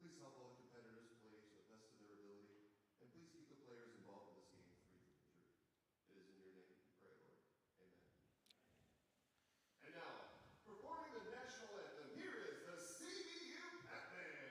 Please help all the competitors play to the best of their ability, and please keep the players involved in this game free from injury. It is in your name we pray, Lord. Amen. And now, performing the national anthem, here is the CBU Pac-Man.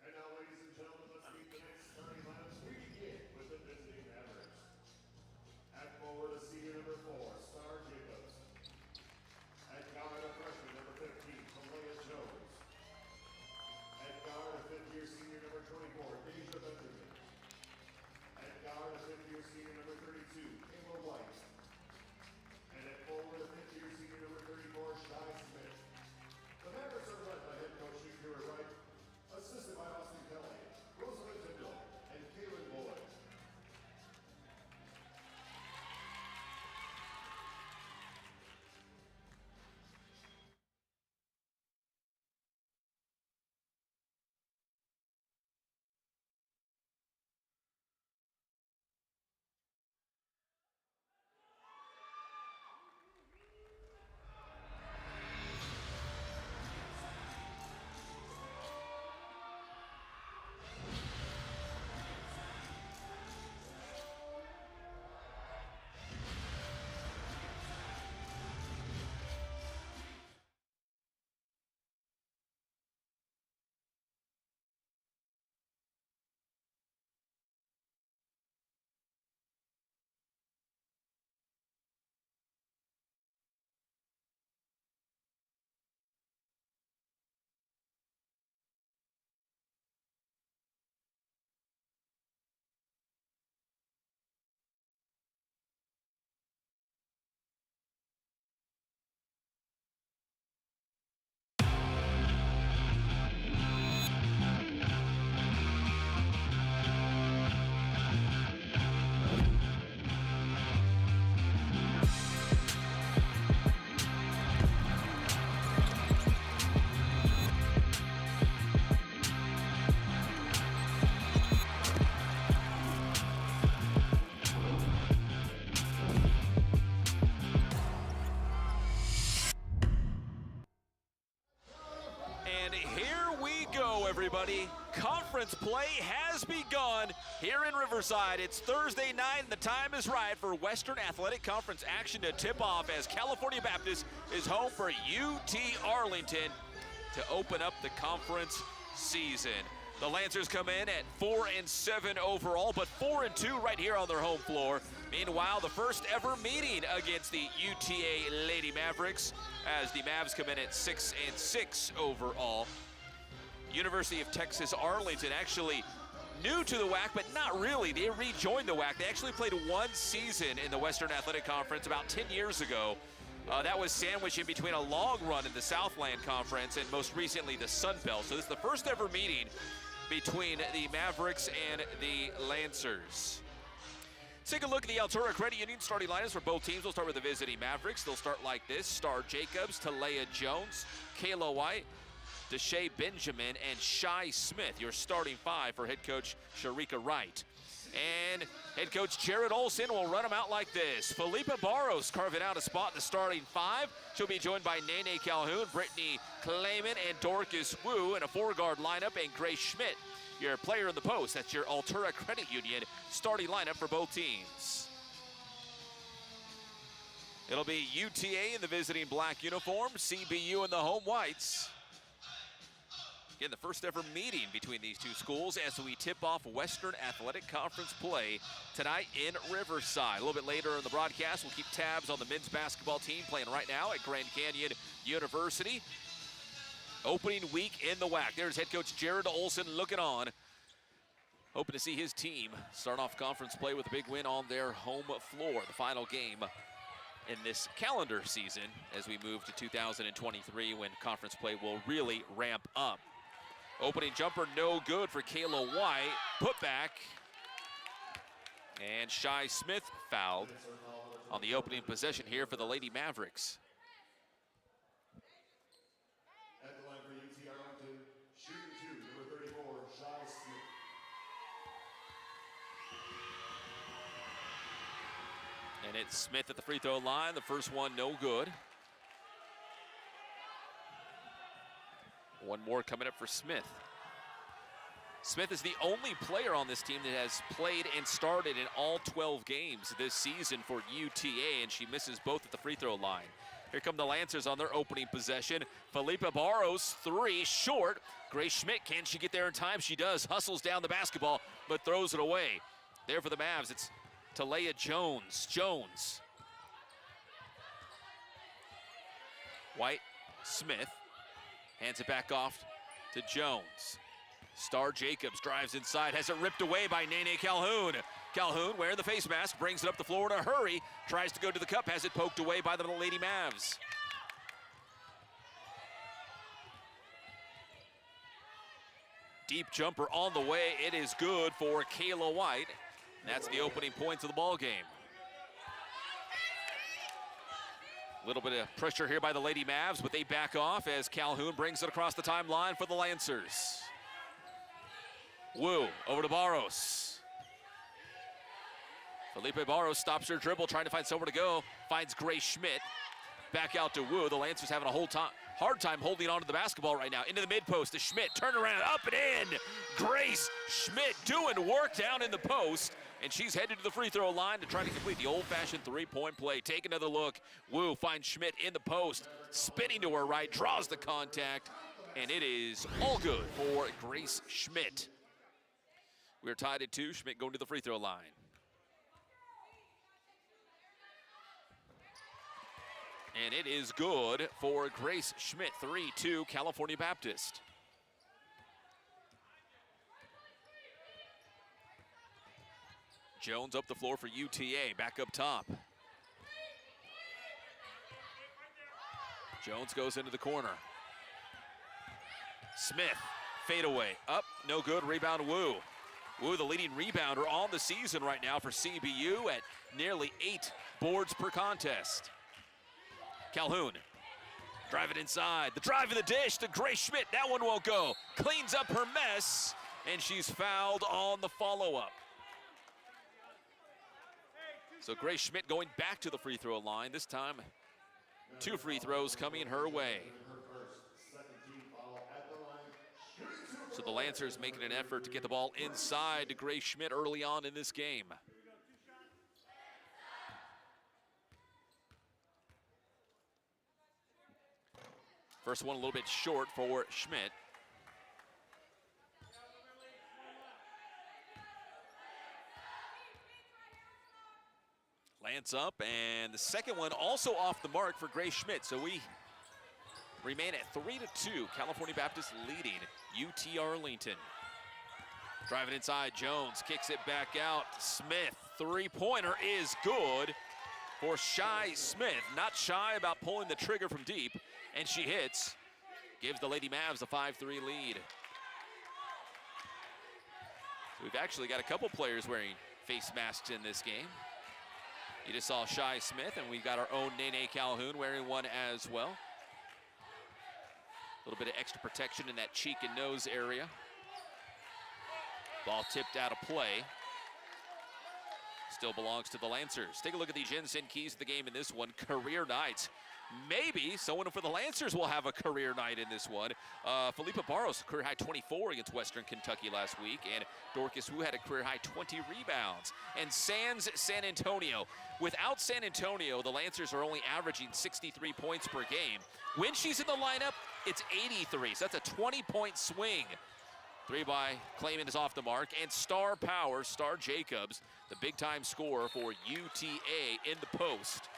And now, ladies and gentlemen, let's meet the next starting lineups. We begin with the visiting Mavericks. At forward, a senior number 4, Star Jacobs. At guard, a freshman number 15, Talia Jones. At guard, a fifth-year senior number 24, Deja Benjamin. At guard, a fifth-year senior number 32, Kayla White. And at forward, a fifth-year senior number 34, Shai Smith. The Mavericks are led by head coach Shakira Wright, assisted by Austin Kelly, Rosalind Tindall, and Kaylin Boyd. And here we go, everybody. Conference play has begun here in Riverside. It's Thursday night, and the time is right for Western Athletic Conference action to tip off as California Baptist is home for UT Arlington to open up the conference season. The Lancers come in at 4-7 overall, but 4-2 right here on their home floor. Meanwhile, the first ever meeting against the UTA Lady Mavericks as the Mavs come in at 6-6 overall. University of Texas Arlington actually new to the WAC, but not really. They rejoined the WAC. They actually played one season in the Western Athletic Conference about 10 years ago. That was sandwiched in between a long run in the Southland Conference and most recently the Sun Belt. So this is the first ever meeting between the Mavericks and the Lancers. Let's take a look at the Altura Credit Union starting lineups for both teams. We'll start with the visiting Mavericks. They'll start like this: Star Jacobs, Talia Jones, Kayla White, Deshae Benjamin, and Shai Smith, your starting five for head coach Sharika Wright. And head coach Jared Olson will run them out like this. Felipa Barros carving out a spot in the starting 5. She'll be joined by Nene Calhoun, Brittany Clayman, and Dorcas Wu in a 4-guard lineup, and Grace Schmidt, your player in the post. That's your Altura Credit Union starting lineup for both teams. It'll be UTA in the visiting black uniform, CBU in the home whites. Again, the first ever meeting between these two schools as we tip off Western Athletic Conference play tonight in Riverside. A little bit later in the broadcast, we'll keep tabs on the men's basketball team playing right now at Grand Canyon University. Opening week in the WAC. There's head coach Jared Olson looking on. Hoping to see his team start off conference play with a big win on their home floor. The final game in this calendar season as we move to 2023 when conference play will really ramp up. Opening jumper no good for Kayla White. Put back. And Shy Smith fouled on the opening possession here for the Lady Mavericks. At the line for UT Arlington, shooting 2, number 34, Shy Smith. And it's Smith at the free throw line. The first one no good. One more coming up for Smith. Smith is the only player on this team that has played and started in all 12 games this season for UTA, and she misses both at the free throw line. Here come the Lancers on their opening possession. Felipa Barros, 3, short. Grace Schmidt, can she get there in time? She does, hustles down the basketball, but throws it away. There for the Mavs, it's Talea Jones. White, Smith, hands it back off to Jones. Star Jacobs drives inside, has it ripped away by Nene Calhoun. Calhoun, wearing the face mask, brings it up the floor in a hurry, tries to go to the cup, has it poked away by the Lady Mavs. Deep jumper on the way, it is good for Kayla White. That's the opening points of the ball game. A little bit of pressure here by the Lady Mavs, but they back off as Calhoun brings it across the timeline for the Lancers. Wu over to Barros. Felipe Barros stops her dribble, trying to find somewhere to go. Finds Grace Schmidt. Back out to Wu. The Lancers having a hard time holding on to the basketball right now. Into the mid post to Schmidt. Turn around, up and in. Grace Schmidt doing work down in the post. And she's headed to the free throw line to try to complete the old-fashioned three-point play. Take another look. Wu finds Schmidt in the post. Spinning to her right, draws the contact. And it is all good for Grace Schmidt. We're tied at 2. Schmidt going to the free throw line. And it is good for Grace Schmidt. 3-2 California Baptist. Jones up the floor for UTA, back up top. Jones goes into the corner. Smith, fadeaway, up, no good, rebound Wu. Wu, the leading rebounder on the season right now for CBU at nearly 8 boards per contest. Calhoun, drive it inside. The drive of the dish to Grace Schmidt, that one won't go. Cleans up her mess, and she's fouled on the follow-up. So Grace Schmidt going back to the free throw line. This time, 2 free throws coming her way. So the Lancers making an effort to get the ball inside to Grace Schmidt early on in this game. First one a little bit short for Schmidt. Lance up, and the second one also off the mark for Grace Schmidt. So we remain at 3-2. California Baptist leading UT Arlington. Driving inside, Jones kicks it back out. Smith, three-pointer is good for Shy Smith. Not shy about pulling the trigger from deep, and she hits. Gives the Lady Mavs a 5-3 lead. So we've actually got a couple players wearing face masks in this game. You just saw Shy Smith, and we got our own Nene Calhoun wearing one as well. A little bit of extra protection in that cheek and nose area. Ball tipped out of play. still belongs to the Lancers. Take a look at the Jensen keys to the game in this one. Career nights. Maybe someone for the Lancers will have a career night in this one. Felipe Barros, career high 24 against Western Kentucky last week, and Dorcas Wu had a career high 20 rebounds. And Sans San Antonio. Without San Antonio, the Lancers are only averaging 63 points per game. When she's in the lineup, it's 83, so that's a 20-point swing. 3 by Clayman is off the mark, and star power, Star Jacobs, the big-time scorer for UTA in the post.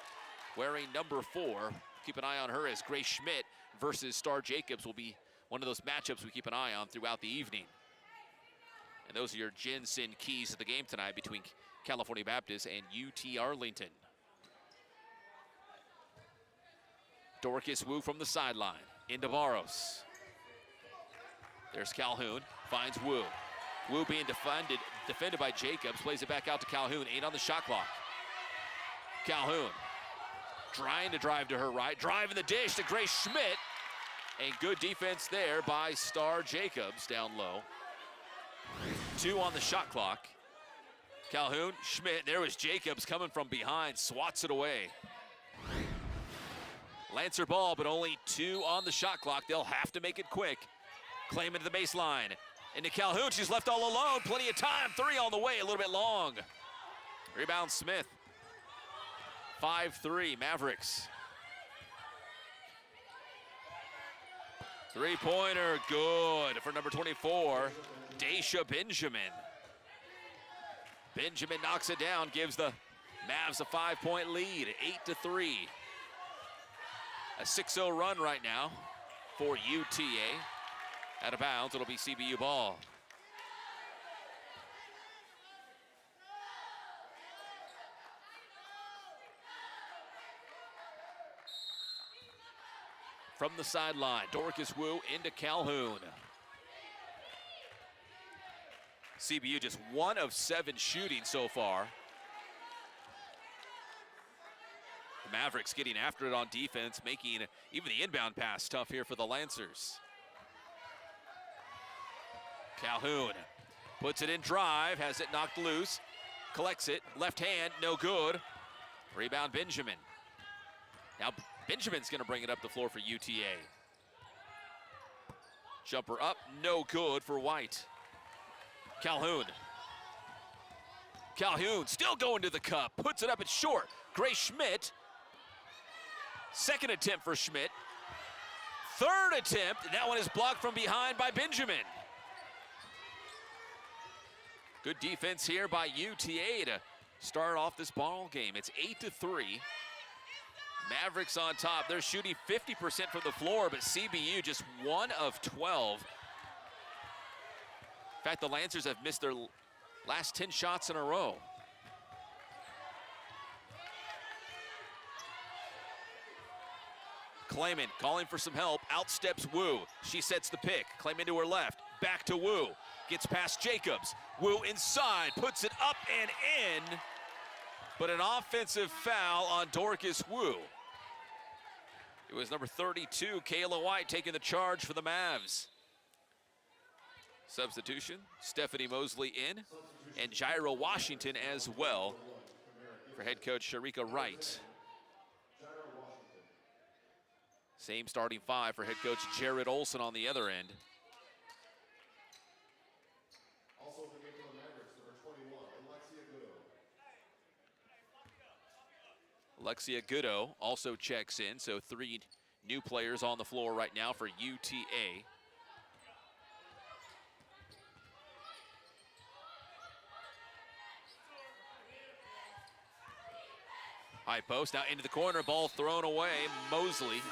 Wearing number 4, keep an eye on her as Grace Schmidt versus Star Jacobs will be one of those matchups we keep an eye on throughout the evening. And those are your Jensen keys to the game tonight between California Baptist and UT Arlington. Dorcas Wu from the sideline, into Barros. There's Calhoun, finds Wu. Wu being defended by Jacobs, plays it back out to Calhoun, 8 on the shot clock. Calhoun trying to drive to her right, driving the dish to Grace Schmidt, and good defense there by Star Jacobs down low. 2 on the shot clock. Calhoun, Schmidt, there was Jacobs coming from behind, swats it away. Lancer ball, but only 2 on the shot clock. They'll have to make it quick. Claim into the baseline. Into Calhoun, she's left all alone, plenty of time, 3 on the way, a little bit long. Rebound Smith. 5-3 Mavericks. 3-pointer, good for number 24, Daisha Benjamin. Benjamin knocks it down, gives the Mavs a 5-point lead, 8-3. A 6-0 run right now for UTA. Out of bounds, it'll be CBU ball. From the sideline, Dorcas Wu into Calhoun. CBU just 1 of 7 shooting so far. The Mavericks getting after it on defense, making even the inbound pass tough here for the Lancers. Calhoun puts it in drive, has it knocked loose, collects it, left hand, no good. Rebound Benjamin. Now Benjamin's gonna bring it up the floor for UTA. Jumper up, no good for White. Calhoun. Calhoun still going to the cup, puts it up, it's short. Grace Schmidt. Second attempt for Schmidt. Third attempt, and that one is blocked from behind by Benjamin. Good defense here by UTA to start off this ball game. It's 8-3. Mavericks on top. They're shooting 50% from the floor, but CBU just 1 of 12. In fact, the Lancers have missed their last 10 shots in a row. Clayman calling for some help. Out steps Wu. She sets the pick. Clayman to her left. Back to Wu. Gets past Jacobs. Wu inside. Puts it up and in. But an offensive foul on Dorcas Wu. It was number 32, Kayla White, taking the charge for the Mavs. Substitution, Stephanie Mosley in, and Jairo Washington as well for head coach Sharika Wright. Same starting 5 for head coach Jared Olson on the other end. Also in the game for the Mavericks, number 21, Alexia Goodo also checks in, so 3 new players on the floor right now for UTA. High post, now into the corner, ball thrown away, Mosley.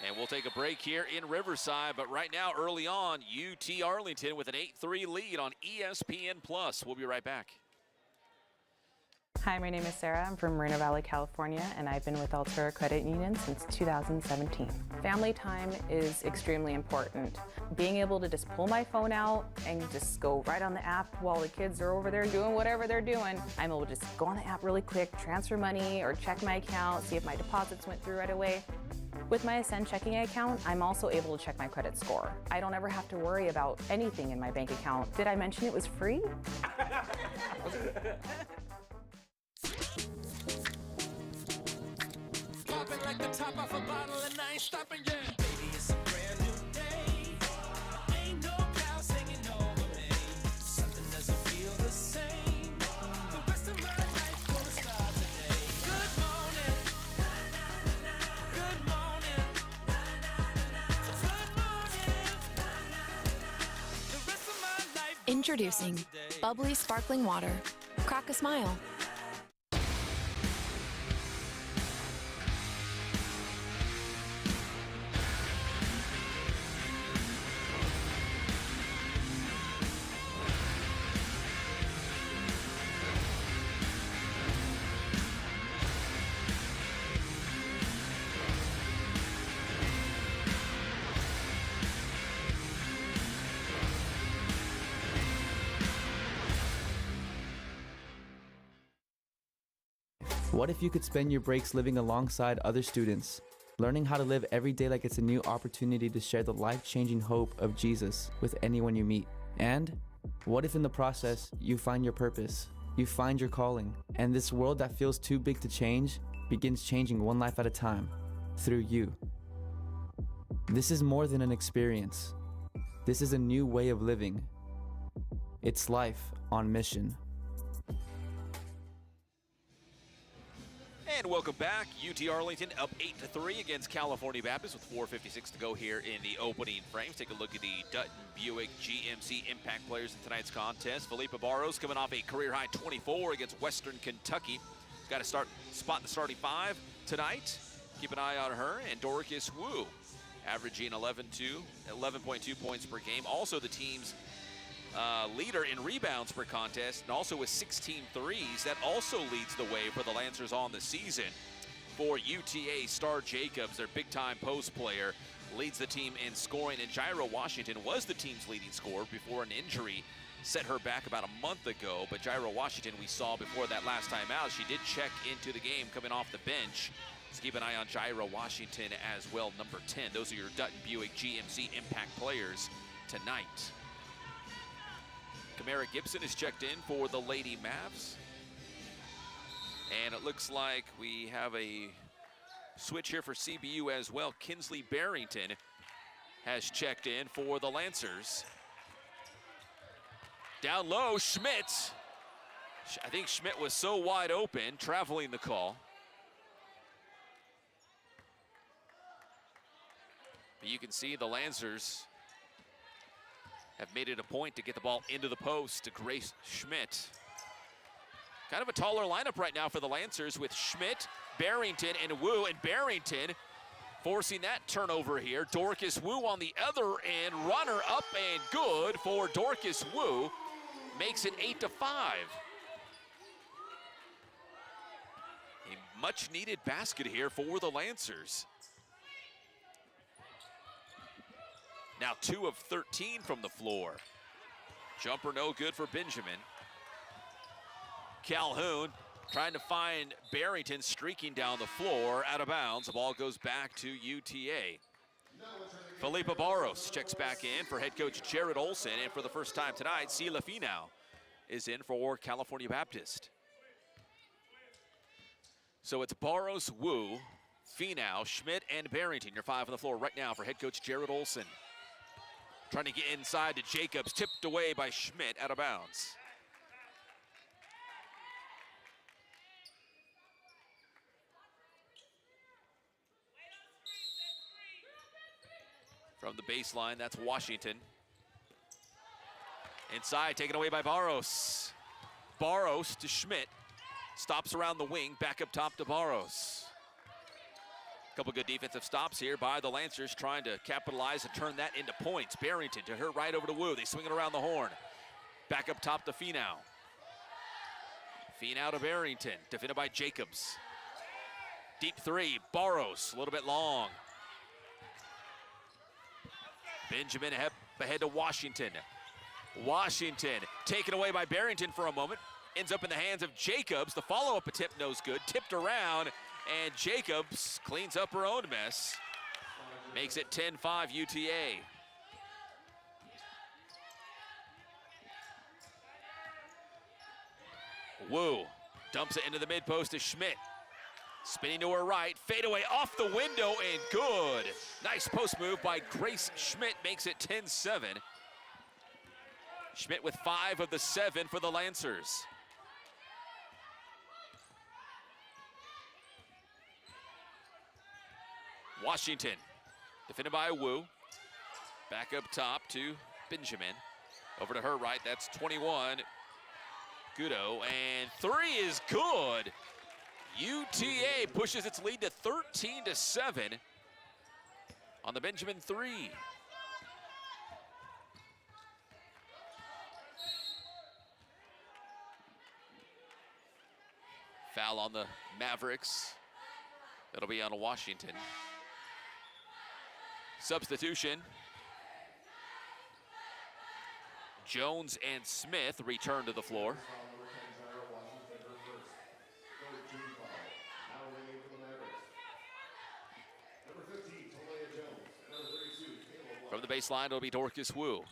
And we'll take a break here in Riverside, but right now, early on, UT Arlington with an 8-3 lead on ESPN+. We'll be right back. Hi, my name is Sarah. I'm from Moreno Valley, California, and I've been with Altura Credit Union since 2017. Family time is extremely important. Being able to just pull my phone out and just go right on the app while the kids are over there doing whatever they're doing, I'm able to just go on the app really quick, transfer money, or check my account, see if my deposits went through right away. With my Ascend checking account, I'm also able to check my credit score. I don't ever have to worry about anything in my bank account. Did I mention it was free? Popping like the top off a bottle and I ain't stopping yet. Baby, it's a brand new day. Ain't no clouds hanging over me. Something doesn't feel the same. The rest of my life gonna start today. Good morning. Good morning. Good morning. The rest of my life. Introducing bubbly sparkling water. Crack a smile. What if you could spend your breaks living alongside other students, learning how to live every day like it's a new opportunity to share the life-changing hope of Jesus with anyone you meet? And what if in the process you find your purpose, you find your calling, and this world that feels too big to change begins changing one life at a time through you? This is more than an experience. This is a new way of living. It's life on mission. And welcome back. UT Arlington up 8-3 against California Baptist with 4:56 to go here in the opening frames. Take a look at the Dutton Buick GMC Impact players in tonight's contest. Felipe Barros coming off a career-high 24 against Western Kentucky. He's got to spot the starting five tonight. Keep an eye on her. And Dorcas Wu averaging 11.2 points per game. Also the team's leader in rebounds per contest, and also with 16 threes. That also leads the way for the Lancers on the season. For UTA, Star Jacobs, their big-time post player, leads the team in scoring, and Jairo Washington was the team's leading scorer before an injury set her back about a month ago. But Jairo Washington, we saw before that last time out, she did check into the game coming off the bench. So keep an eye on Jairo Washington as well, number 10. Those are your Dutton Buick GMC Impact players tonight. Kamara Gibson is checked in for the Lady Mavs. And it looks like we have a switch here for CBU as well. Kinsley Barrington has checked in for the Lancers. Down low, Schmidt. I think Schmidt was so wide open, traveling the call. But you can see the Lancers have made it a point to get the ball into the post to Grace Schmidt. Kind of a taller lineup right now for the Lancers with Schmidt, Barrington, and Wu. And Barrington forcing that turnover here. Dorcas Wu on the other end, runner up and good for Dorcas Wu. Makes it 8-5. A much needed basket here for the Lancers. Now 2 of 13 from the floor. Jumper no good for Benjamin. Calhoun trying to find Barrington, streaking down the floor, out of bounds. The ball goes back to UTA. Felipe Barros checks back in for head coach Jared Olson, and for the first time tonight, Sila Finau is in for California Baptist. So it's Barros, Wu, Finau, Schmidt, and Barrington, your 5 on the floor right now for head coach Jared Olson. Trying to get inside to Jacobs, tipped away by Schmidt, out of bounds. From the baseline, that's Washington. Inside, taken away by Barros. Barros to Schmidt. Stops around the wing, back up top to Barros. Couple good defensive stops here by the Lancers, trying to capitalize and turn that into points. Barrington to her right over to Wu. They swing it around the horn. Back up top to Finau. Finau to Barrington, defended by Jacobs. Deep three, Barros, a little bit long. Benjamin ahead to Washington. Washington taken away by Barrington for a moment. Ends up in the hands of Jacobs. The follow-up attempt knows good. Tipped around, and Jacobs cleans up her own mess. Makes it 10-5 UTA. Wu dumps it into the mid-post to Schmidt. Spinning to her right, fadeaway off the window and good. Nice post move by Grace Schmidt, makes it 10-7. Schmidt with 5 of the 7 for the Lancers. Washington, defended by Wu. Back up top to Benjamin. Over to her right, that's 21. Gudo, and 3 is good. UTA pushes its lead to 13-7 on the Benjamin 3. Foul on the Mavericks. It'll be on Washington. Substitution. Jones and Smith return to the floor. From the baseline, it'll be Dorcas Wu.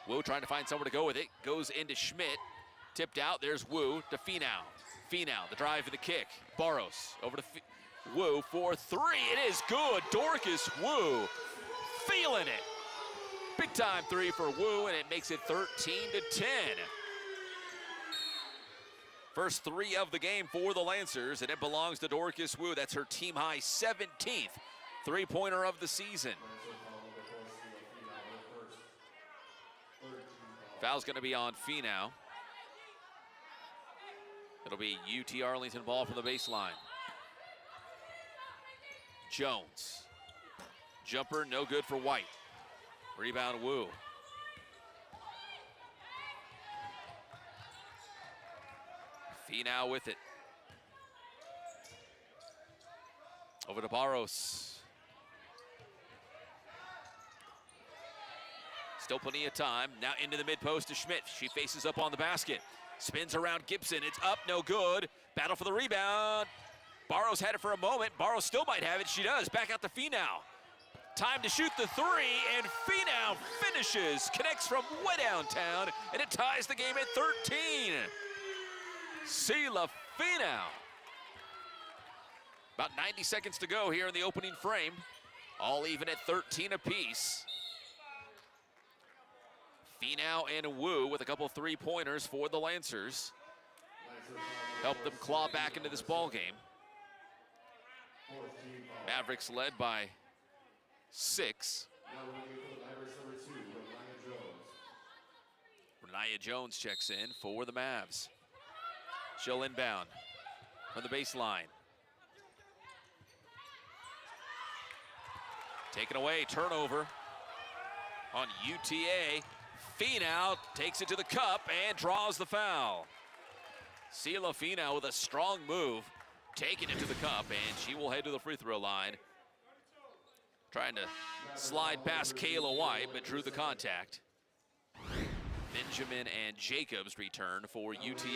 Wu trying to find somewhere to go with it. Goes into Schmidt. Tipped out. There's Wu to Finau. Finau, the drive and the kick. Barros over to Wu for 3. It is good. Dorcas Wu feeling it. Big time 3 for Wu, and it makes it 13-10. First 3 of the game for the Lancers, and it belongs to Dorcas Wu. That's her team high 17th three-pointer of the season. Foul's going to be on Finau. It'll be UT Arlington ball from the baseline. Jones. Jumper, no good for White. Rebound, Wu. Finau with it. Over to Barros. Still plenty of time. Now into the mid-post to Schmidt. She faces up on the basket. Spins around Gibson. It's up, no good. Battle for the rebound. Barros had it for a moment. Barros still might have it. She does. Back out to Finau. Time to shoot the 3, and Finau finishes. Connects from way downtown, and it ties the game at 13. Sela Finau. About 90 seconds to go here in the opening frame. All even at 13 apiece. Finau and Wu with a couple 3-pointers for the Lancers. Help them claw back into this ball game. Mavericks led by 6. Renaya Jones checks in for the Mavs. She'll inbound from the baseline. Taken away, turnover on UTA. Finau takes it to the cup and draws the foul. Sela Finau with a strong move, taking it to the cup, and she will head to the free throw line. Trying to slide past Kayla White, but drew the contact. Benjamin and Jacobs return for UTA.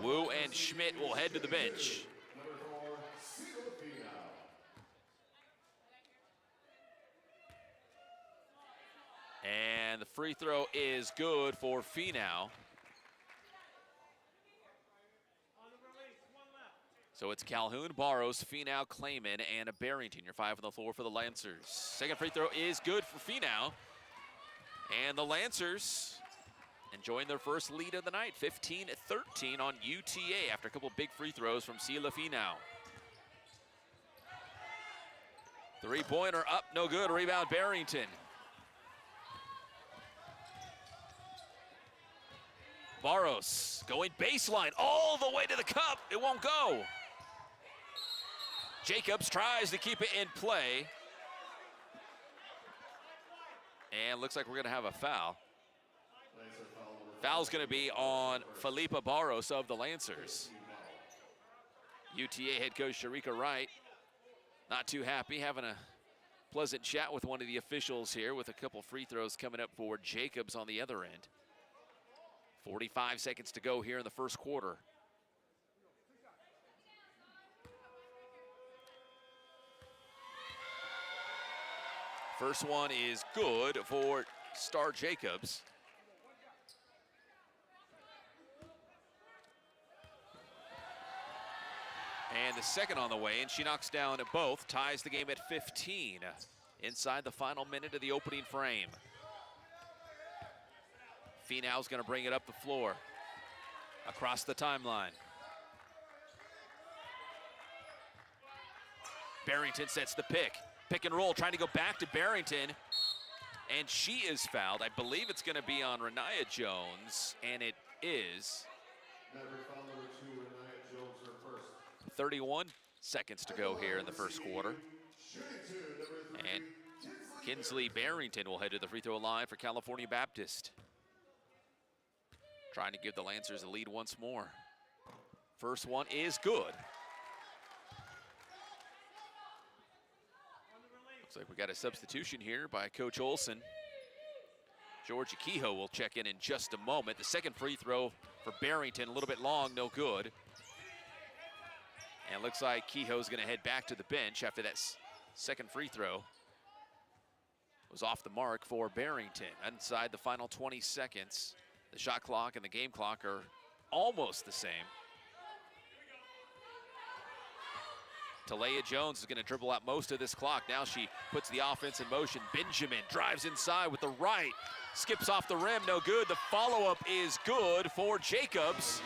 Wu and Schmidt will head to the bench. And the free throw is good for Finau. So it's Calhoun, Barros, Finau, Clayman, and a Barrington. Your 5 on the floor for the Lancers. Second free throw is good for Finau. And the Lancers enjoying their first lead of the night, 15-13 on UTA after a couple big free throws from Sela Finau. 3-pointer up, no good. Rebound, Barrington. Barros going baseline all the way to the cup. It won't go. Jacobs tries to keep it in play. And looks like we're going to have a foul. Foul's going to be on Felipa Barros of the Lancers. UTA head coach Sharika Wright not too happy, having a pleasant chat with one of the officials here with a couple free throws coming up for Jacobs on the other end. 45 seconds to go here in the first quarter. First one is good for Star Jacobs. And the second on the way, and she knocks down both, ties the game at 15 inside the final minute of the opening frame. Finau's going to bring it up the floor, across the timeline. Barrington sets the pick and roll, trying to go back to Barrington, and she is fouled. I believe it's going to be on Renaya Jones, and it is. 31 seconds to go here in the first quarter. And Kinsley Barrington will head to the free throw line for California Baptist. Trying to give the Lancers a lead once more. First one is good. Looks like we got a substitution here by Coach Olson. Georgia Kehoe will check in just a moment. The second free throw for Barrington, a little bit long, no good. And looks like Kehoe's going to head back to the bench after that second free throw was off the mark for Barrington. Inside the final 20 seconds, the shot clock and the game clock are almost the same. Talaya Jones is going to dribble out most of this clock. Now she puts the offense in motion. Benjamin drives inside with the right, skips off the rim, no good. The follow-up is good for Jacobs.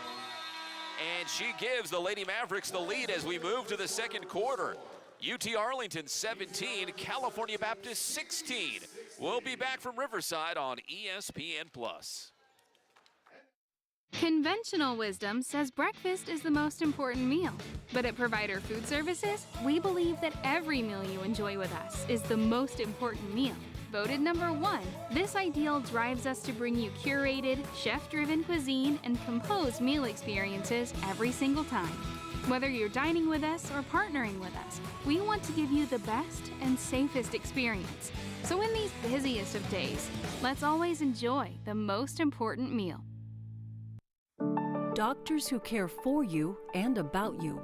And she gives the Lady Mavericks the lead as we move to the second quarter. UT Arlington 17, California Baptist 16. We'll be back from Riverside on ESPN+. Conventional wisdom says breakfast is the most important meal. But at Provider Food Services, we believe that every meal you enjoy with us is the most important meal. Voted #1, this ideal drives us to bring you curated, chef-driven cuisine and composed meal experiences every single time. Whether you're dining with us or partnering with us, we want to give you the best and safest experience. So in these busiest of days, let's always enjoy the most important meal. Doctors who care for you and about you.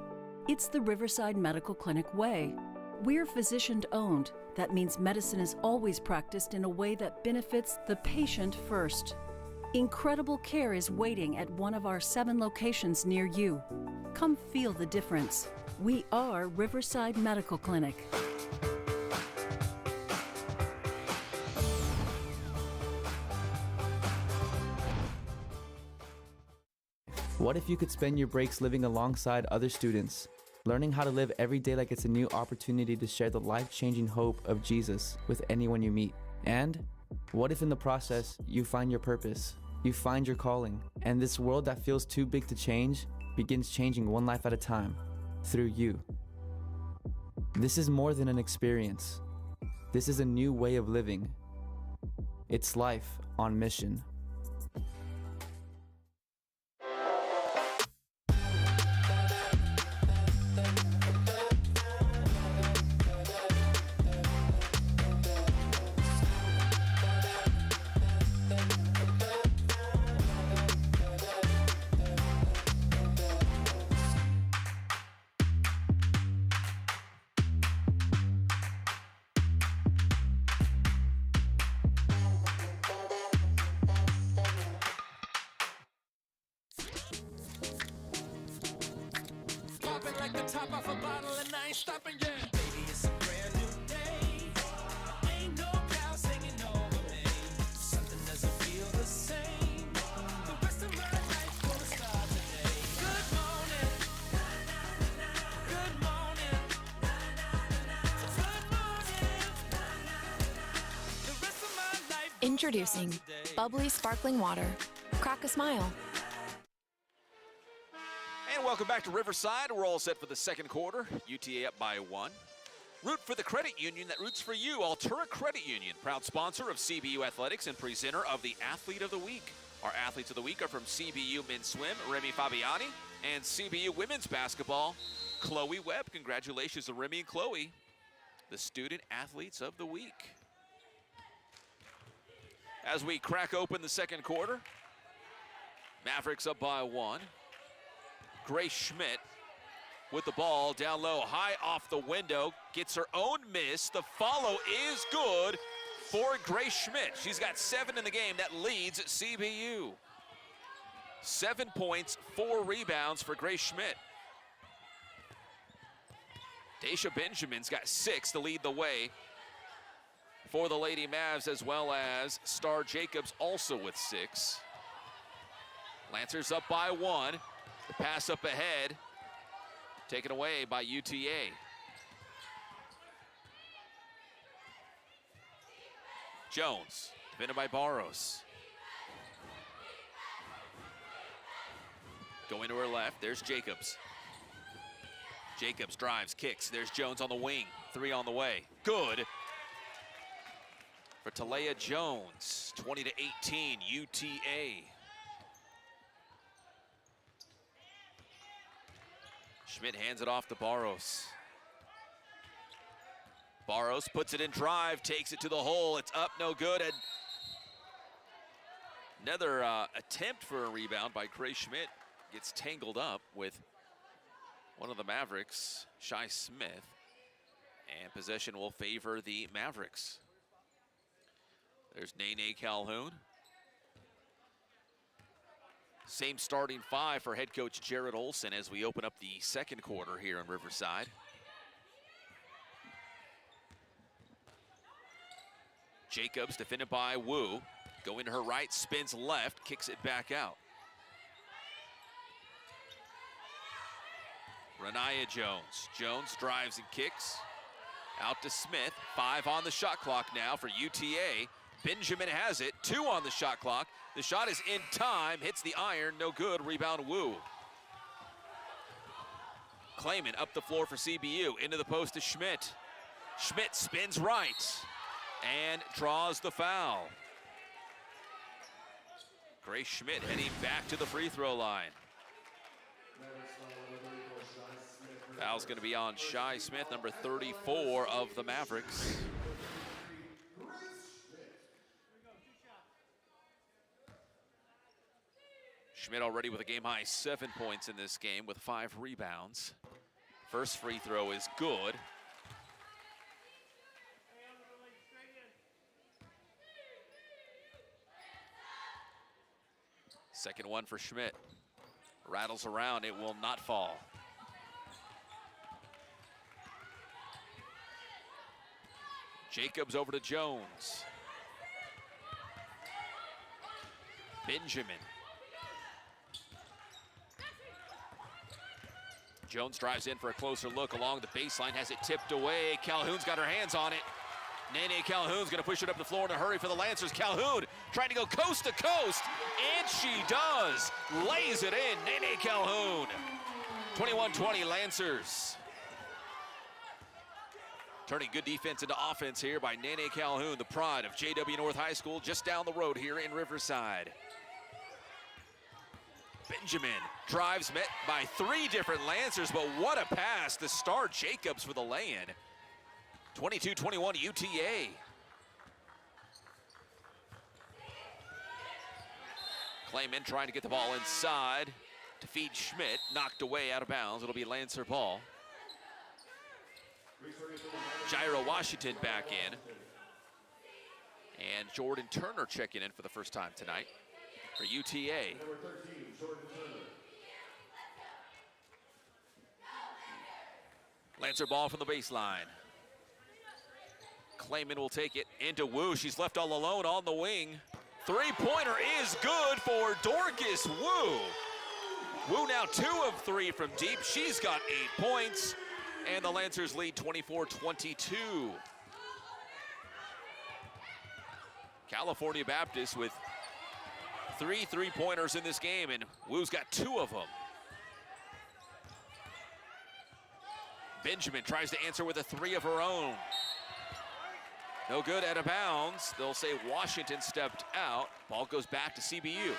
It's the Riverside Medical Clinic way. We're physician-owned. That means medicine is always practiced in a way that benefits the patient first. Incredible care is waiting at one of our 7 locations near you. Come feel the difference. We are Riverside Medical Clinic. What if you could spend your breaks living alongside other students, learning how to live every day like it's a new opportunity to share the life-changing hope of Jesus with anyone you meet? And what if in the process, you find your purpose, you find your calling, and this world that feels too big to change begins changing one life at a time through you? This is more than an experience. This is a new way of living. It's life on mission. Popping like the top off a bottle and I ain't stopping yet. Baby, it's a brand new day. Ain't no cloud hanging over me. Something doesn't feel the same. The rest of my life gonna start today. Good morning. Good morning. Good morning. The rest of my life. Introducing bubbly sparkling water. Crack a smile. And welcome back to Riverside. We're all set for the second quarter. UTA up by 1. Root for the credit union that roots for you. Altura Credit Union, proud sponsor of CBU Athletics and presenter of the Athlete of the Week. Our athletes of the week are from CBU Men's Swim, Remy Fabiani, and CBU Women's Basketball, Chloe Webb. Congratulations to Remy and Chloe, the student athletes of the week. As we crack open the second quarter, Mavericks up by 1. Grace Schmidt with the ball down low, high off the window, gets her own miss. The follow is good for Grace Schmidt. She's got 7 in the game. That leads CBU. 7 points, 4 rebounds for Grace Schmidt. Daisha Benjamin's got 6 to lead the way for the Lady Mavs, as well as Star Jacobs also with 6. Lancers up by 1. The pass up ahead, taken away by UTA. Jones, defended by Barros. Going to her left, there's Jacobs. Jacobs drives, kicks, there's Jones on the wing. 3 on the way, good. For Talea Jones, 20-18, UTA. Schmidt hands it off to Barros. Barros puts it in drive, takes it to the hole. It's up, no good. And another attempt for a rebound by Grace Schmidt. Gets tangled up with one of the Mavericks, Shai Smith. And possession will favor the Mavericks. There's Nene Calhoun. Same starting 5 for head coach Jared Olson as we open up the second quarter here in Riverside. Jacobs defended by Wu. Going to her right, spins left, kicks it back out. Renaya Jones. Jones drives and kicks. Out to Smith. 5 on the shot clock now for UTA. Benjamin has it. 2 on the shot clock. The shot is in time, hits the iron, no good. Rebound Wu. Klayman up the floor for CBU. Into the post to Schmidt. Schmidt spins right and draws the foul. Grace Schmidt heading back to the free throw line. Foul's going to be on Shai Smith, number 34 of the Mavericks. Schmidt already with a game-high 7 points in this game with 5 rebounds. First free throw is good. Second one for Schmidt. Rattles around, it will not fall. Jacobs over to Jones. Benjamin. Jones drives in for a closer look along the baseline, has it tipped away. Calhoun's got her hands on it. Nene Calhoun's gonna push it up the floor in a hurry for the Lancers. Calhoun trying to go coast to coast, and she does. Lays it in, Nene Calhoun. 21-20 Lancers. Turning good defense into offense here by Nene Calhoun, the pride of JW North High School, just down the road here in Riverside. Benjamin drives, met by 3 different Lancers, but what a pass to Star Jacobs for the lay-in. 22-21 UTA. Klayman trying to get the ball inside to feed Schmidt, knocked away out of bounds. It'll be Lancer ball. Jairo Washington back in. And Jordan Turner checking in for the first time tonight for UTA. Lancer ball from the baseline. Klayman will take it into Wu. She's left all alone on the wing. 3-pointer is good for Dorcas Wu. Wu now 2 of 3 from deep. She's got 8 points. And the Lancers lead 24-22. California Baptist with 3 3-pointers in this game, and Wu's got 2 of them. Benjamin tries to answer with a three of her own. No good, out of bounds. They'll say Washington stepped out. Ball goes back to CBU.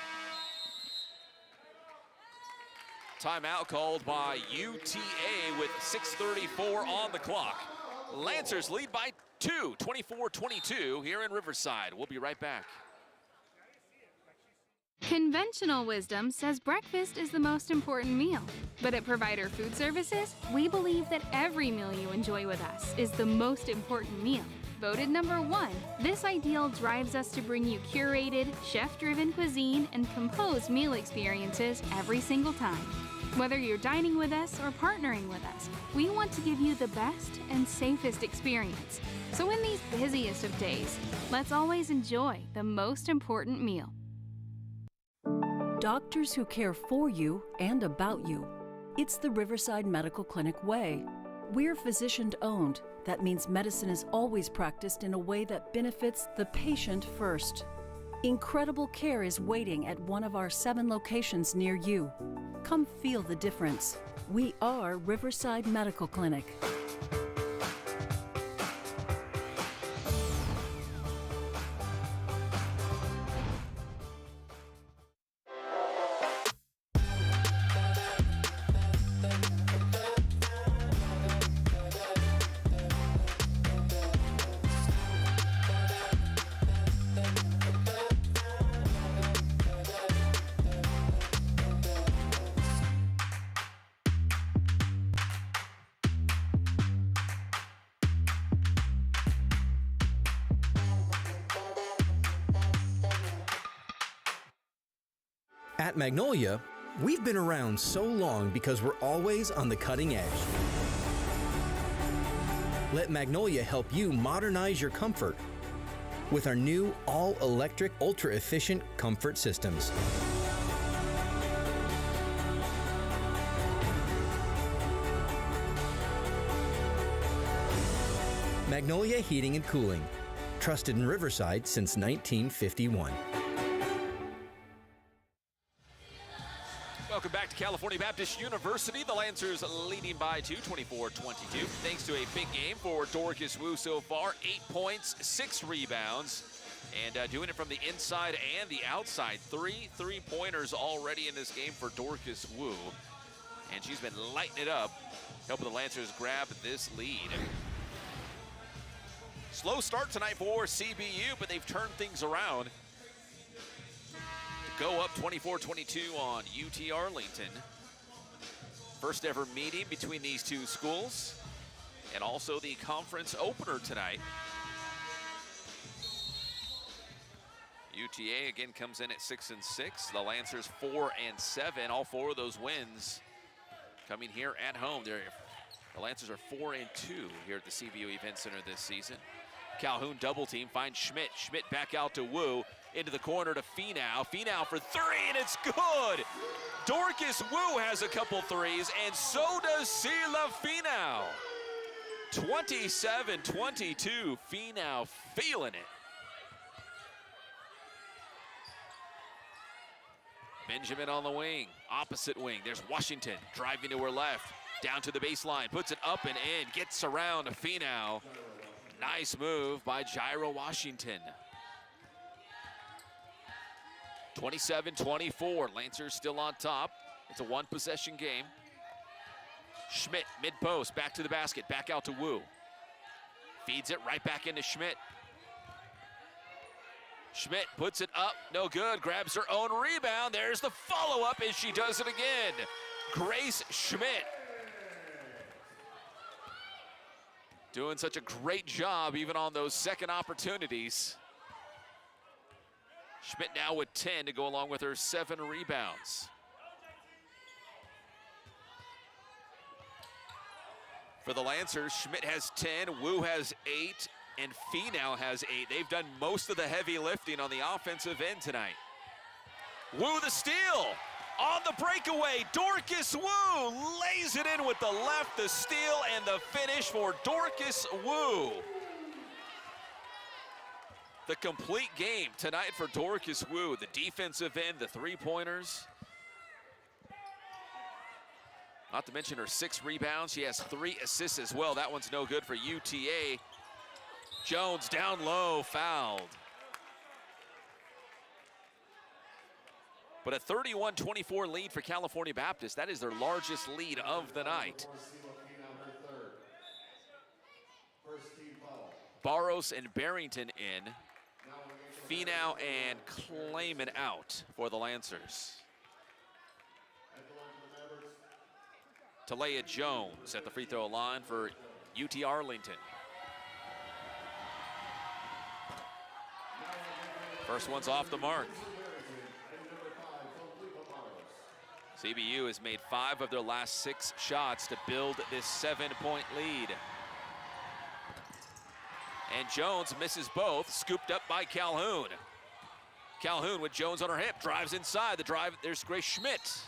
Timeout called by UTA with 6:34 on the clock. Lancers lead by 2, 24-22 here in Riverside. We'll be right back. Conventional wisdom says breakfast is the most important meal. But at Provider Food Services, we believe that every meal you enjoy with us is the most important meal. Voted number 1, this ideal drives us to bring you curated, chef-driven cuisine and composed meal experiences every single time. Whether you're dining with us or partnering with us, we want to give you the best and safest experience. So in these busiest of days, let's always enjoy the most important meal. Doctors who care for you and about you. It's the Riverside Medical Clinic way. We're physician-owned. That means medicine is always practiced in a way that benefits the patient first. Incredible care is waiting at one of our 7 locations near you. Come feel the difference. We are Riverside Medical Clinic. At Magnolia, we've been around so long because we're always on the cutting edge. Let Magnolia help you modernize your comfort with our new all-electric, ultra-efficient comfort systems. Magnolia Heating and Cooling, trusted in Riverside since 1951. Welcome back to California Baptist University. The Lancers leading by 2, 24-22. Thanks to a big game for Dorcas Wu so far. 8 points, 6 rebounds, and doing it from the inside and the outside. 3 3-pointers already in this game for Dorcas Wu. And she's been lighting it up, helping the Lancers grab this lead. Slow start tonight for CBU, but they've turned things around. Go up 24-22 on UT Arlington. First ever meeting between these two schools, and also the conference opener tonight. UTA again comes in at 6-6. The Lancers 4-7. All 4 of those wins coming here at home. The Lancers are 4-2 here at the CBU Event Center this season. Calhoun double team, finds Schmidt. Schmidt back out to Wu. Into the corner to Finau. Finau for 3, and it's good! Dorcas Wu has a couple threes, and so does Sila Finau. 27-22, Finau feeling it. Benjamin on the wing, opposite wing. There's Washington driving to her left, down to the baseline, puts it up and in, gets around to Finau. Nice move by Jaira Washington. 27-24, Lancers still on top. It's a 1-possession game. Schmidt, mid-post, back to the basket, back out to Wu. Feeds it right back into Schmidt. Schmidt puts it up, no good, grabs her own rebound. There's the follow-up, and she does it again. Grace Schmidt. Doing such a great job even on those second opportunities. Schmidt now with 10 to go along with her 7 rebounds. For the Lancers, Schmidt has 10, Wu has 8, and Finau has 8. They've done most of the heavy lifting on the offensive end tonight. Wu the steal, on the breakaway, Dorcas Wu lays it in with the left, the steal, and the finish for Dorcas Wu. The complete game tonight for Dorcas Wu. The defensive end, the 3-pointers. Not to mention her 6 rebounds. She has 3 assists as well. That one's no good for UTA. Jones down low, fouled. But a 31-24 lead for California Baptist. That is their largest lead of the night. Barros and Barrington in. Finau and Klayman out for the Lancers. Talea Jones at the free throw line for UT Arlington. First one's off the mark. CBU has made 5 of their last 6 shots to build this 7-point lead. And Jones misses both, scooped up by Calhoun. Calhoun with Jones on her hip, drives inside. The drive, there's Grace Schmidt.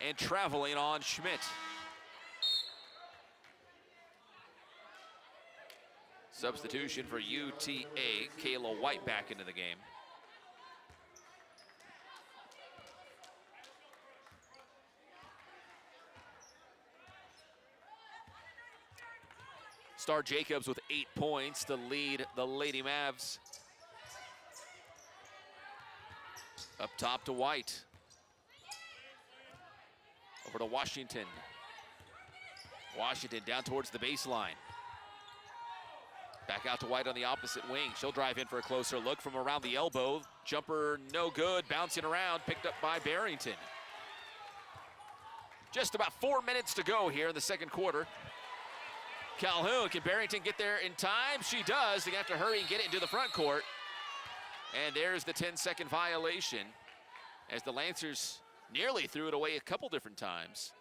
And traveling on Schmidt. Substitution for UTA, Kayla White back into the game. Star Jacobs with 8 points to lead the Lady Mavs. Up top to White. Over to Washington. Washington down towards the baseline. Back out to White on the opposite wing. She'll drive in for a closer look from around the elbow. Jumper no good, bouncing around, picked up by Barrington. Just about 4 minutes to go here in the second quarter. Calhoun, can Barrington get there in time? She does. They have to hurry and get it into the front court. And there's the 10-second violation as the Lancers nearly threw it away a couple different times.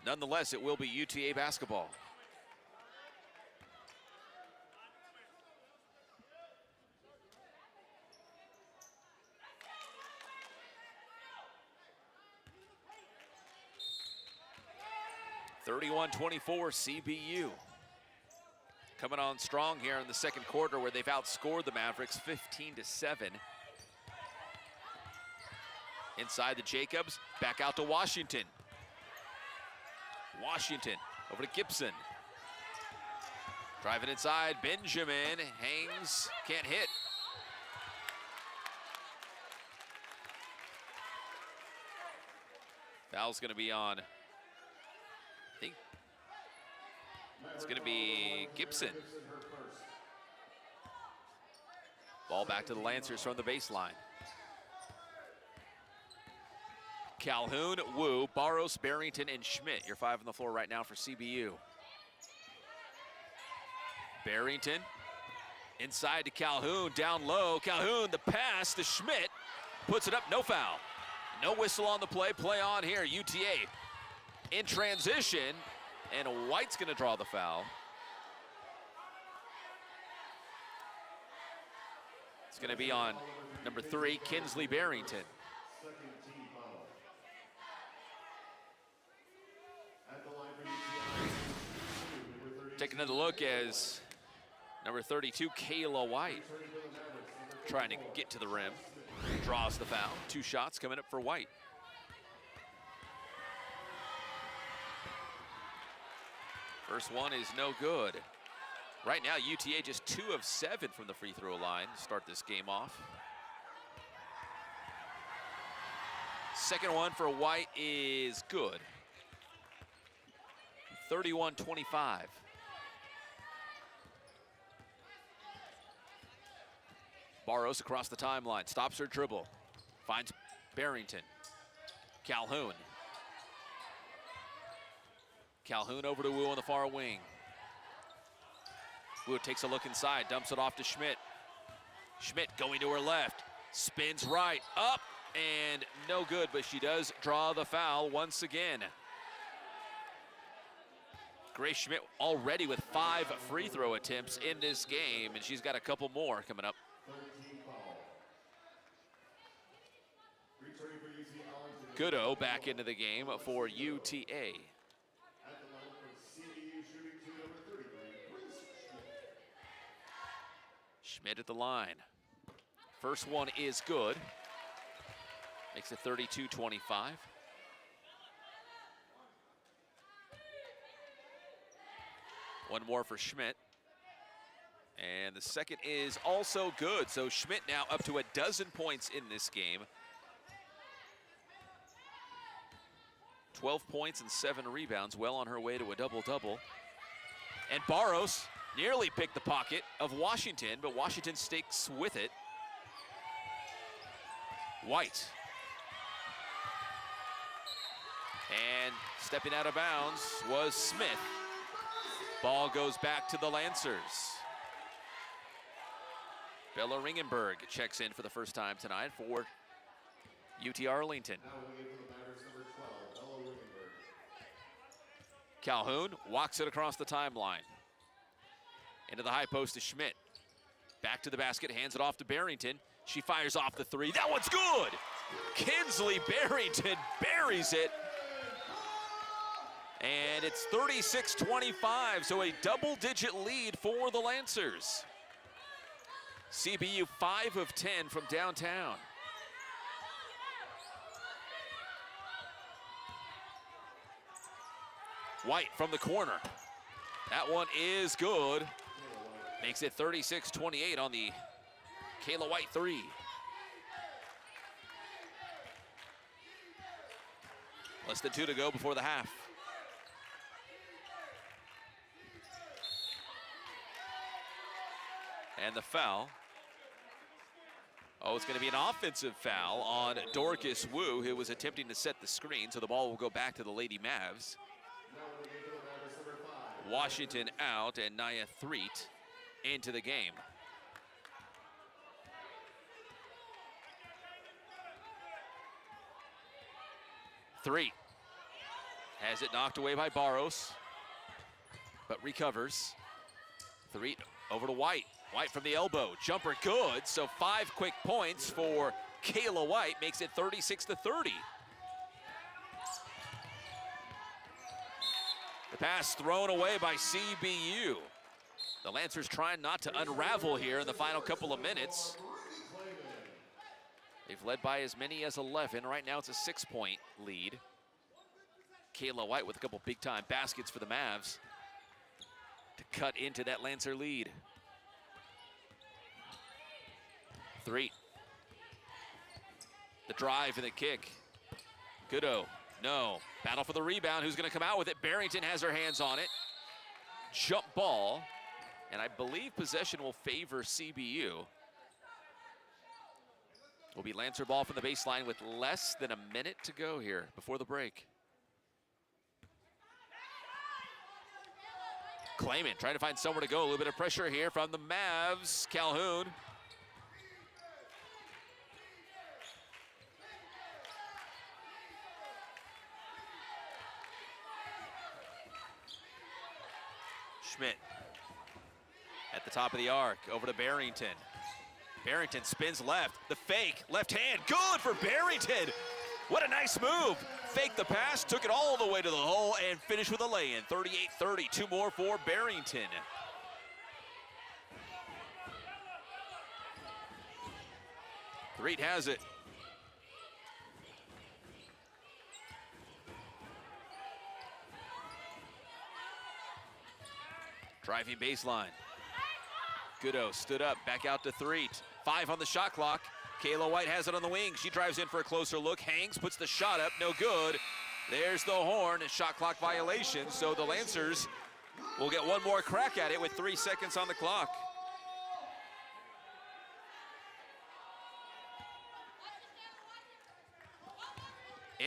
Nonetheless, it will be UTA basketball. (31-24) CBU. Coming on strong here in the second quarter where they've outscored the Mavericks 15-7. Inside the Jacobs, back out to Washington. Washington over to Gibson. Driving inside, Benjamin hangs, can't hit. Foul's gonna be on, I think it's gonna be Gibson. Ball back to the Lancers from the baseline. Calhoun, Wu, Barros, Barrington, and Schmidt. Your 5 on the floor right now for CBU. Barrington inside to Calhoun, down low. Calhoun, the pass to Schmidt, puts it up, no foul. No whistle on the play, play on here. UTA in transition, and White's gonna draw the foul. It's gonna be on number 3, Kinsley Barrington. Take another look as number 32, Kayla White, trying to get to the rim. Draws the foul. 2 shots coming up for White. First one is no good. Right now, UTA just 2 of 7 from the free throw line to start this game off. Second one for White is good. 31-25. Barros across the timeline, stops her dribble, finds Barrington. Calhoun. Calhoun over to Wu on the far wing. Wu takes a look inside, dumps it off to Schmidt. Schmidt going to her left, spins right, up, and no good, but she does draw the foul once again. Grace Schmidt already with 5 free throw attempts in this game, and she's got a couple more coming up. Goodo back into the game for UTA. Schmidt at the line. First one is good. Makes it 32-25. One more for Schmidt. And the second is also good. So Schmidt now up to 12 points in this game. 12 points and 7 rebounds, well on her way to a double-double. And Barros nearly picked the pocket of Washington, but Washington sticks with it. White. And stepping out of bounds was Smith. Ball goes back to the Lancers. Bella Ringenberg checks in for the first time tonight for UT Arlington. Calhoun walks it across the timeline. Into the high post to Schmidt. Back to the basket, hands it off to Barrington. She fires off the three. That one's good! Kinsley Barrington buries it. And it's 36-25, so a double-digit lead for the Lancers. CBU 5 of 10 from downtown. White from the corner. That one is good. Makes it 36-28 on the Kayla White three. Less than 2 to go before the half. And the foul. Oh, it's going to be an offensive foul on Dorcas Wu, who was attempting to set the screen, so the ball will go back to the Lady Mavs. Washington out and Nia Threet into the game. Threet has it knocked away by Barros, but recovers. Threet over to White. White from the elbow, jumper good, so 5 quick points for Kayla White, makes it 36-30. The pass thrown away by CBU. The Lancers trying not to unravel here in the final couple of minutes. They've led by as many as 11. Right now it's a 6-point lead. Kayla White with a couple big-time baskets for the Mavs to cut into that Lancer lead. Three. The drive and the kick. Goodo, no. Battle for the rebound. Who's going to come out with it? Barrington has her hands on it. Jump ball. And I believe possession will favor CBU. Will be Lancer ball from the baseline with less than a minute to go here before the break. Clayman trying to find somewhere to go. A little bit of pressure here from the Mavs. Calhoun. Schmidt at the top of the arc, over to Barrington. Barrington spins left, the fake, left hand, good for Barrington. What a nice move. Faked the pass, took it all the way to the hole, and finished with a lay-in. 38-30, 2 more for Barrington. Threet has it. Driving baseline. Goodo stood up, back out to Threet. 5 on the shot clock. Kayla White has it on the wing. She drives in for a closer look. Hangs, puts the shot up, no good. There's the horn, a shot clock violation. So the Lancers will get one more crack at it with 3 seconds on the clock.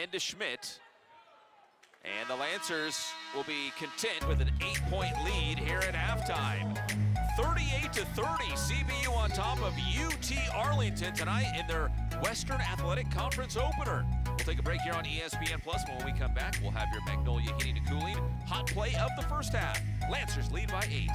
Into Schmidt. And the Lancers will be content with an 8-point lead here at halftime. 38-30, CBU on top of UT Arlington tonight in their Western Athletic Conference opener. We'll take a break here on ESPN Plus. When we come back, we'll have your Magnolia Heating and Cooling hot play of the first half. Lancers lead by 8.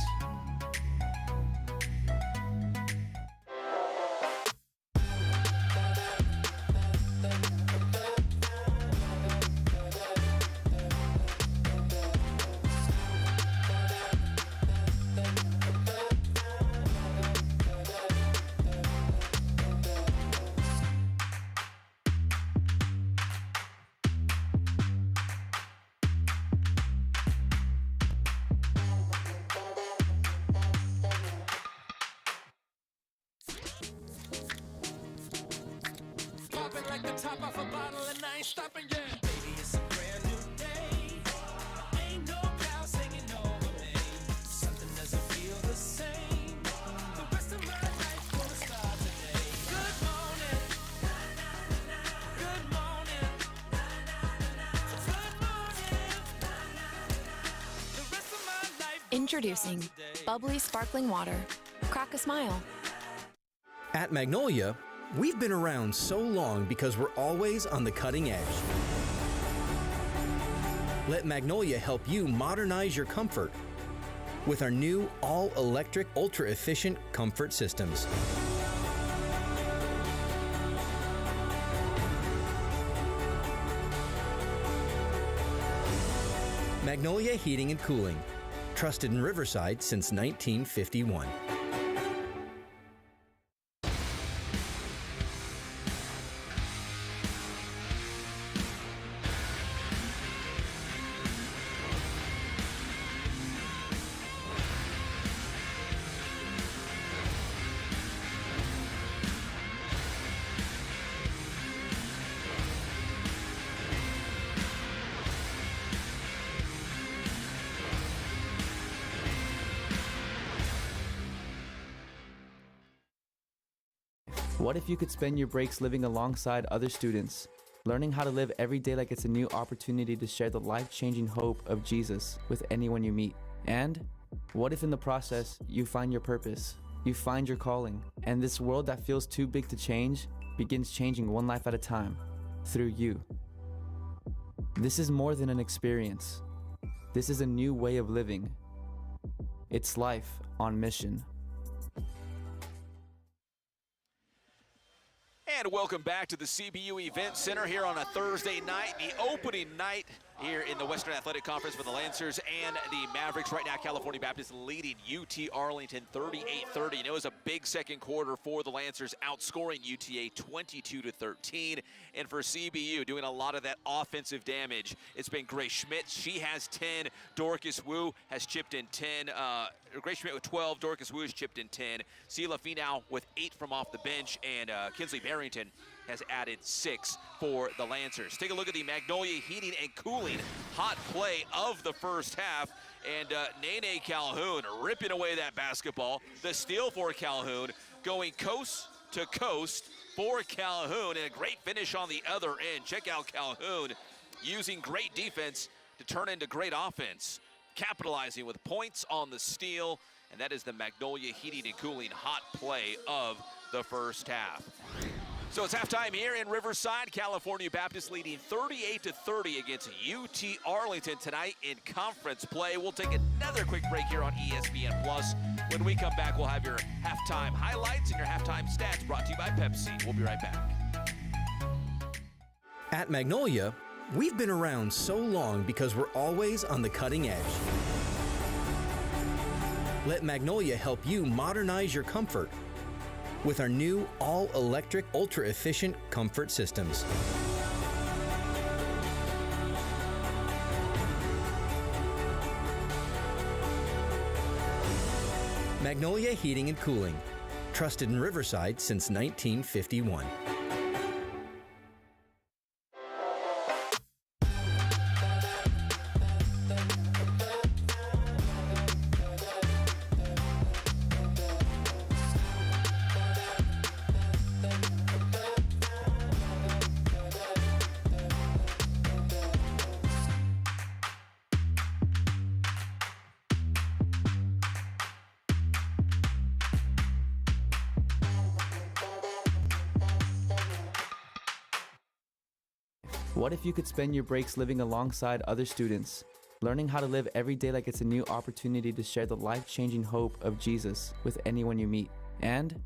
Popping like the top off a bottle and I ain't stopping yet. Baby, it's a brand new day. Ain't no clouds hanging over me. Something doesn't feel the same. The rest of my life gonna start today. Good morning. Good morning. Good morning. The rest of my life. Introducing bubbly sparkling water. Crack a smile. At Magnolia, we've been around so long because we're always on the cutting edge. Let Magnolia help you modernize your comfort with our new all-electric, ultra-efficient comfort systems. Magnolia Heating and Cooling, trusted in Riverside since 1951. What if you could spend your breaks living alongside other students, learning how to live every day like it's a new opportunity to share the life-changing hope of Jesus with anyone you meet? And what if in the process, you find your purpose, you find your calling, and this world that feels too big to change begins changing one life at a time through you? This is more than an experience. This is a new way of living. It's life on mission. And welcome back to the CBU Event Center here on a Thursday night, the opening night here in the Western Athletic Conference for the Lancers and the Mavericks. Right now, California Baptist leading UT Arlington 38-30. And it was a big second quarter for the Lancers, outscoring UTA 22-13. And for CBU, doing a lot of that offensive damage, it's been Grace Schmidt. She has 10. Dorcas Wu has chipped in 10. Grace Schmidt with 12. Dorcas Wu has chipped in 10. Sela Finau with 8 from off the bench. And Kinsley Barrington has added 6 for the Lancers. Take a look at the Magnolia Heating and Cooling hot play of the first half. And Nene Calhoun ripping away that basketball. The steal for Calhoun, going coast to coast for Calhoun, and a great finish on the other end. Check out Calhoun using great defense to turn into great offense, capitalizing with points on the steal. And that is the Magnolia Heating and Cooling hot play of the first half. So it's halftime here in Riverside. California Baptist leading 38-30 against UT Arlington tonight in conference play. We'll take another quick break here on ESPN Plus. When we come back, we'll have your halftime highlights and your halftime stats brought to you by Pepsi. We'll be right back. At Magnolia, we've been around so long because we're always on the cutting edge. Let Magnolia help you modernize your comfort with our new all-electric, ultra-efficient comfort systems. Magnolia Heating and Cooling, trusted in Riverside since 1951. What if you could spend your breaks living alongside other students, learning how to live every day like it's a new opportunity to share the life-changing hope of Jesus with anyone you meet? And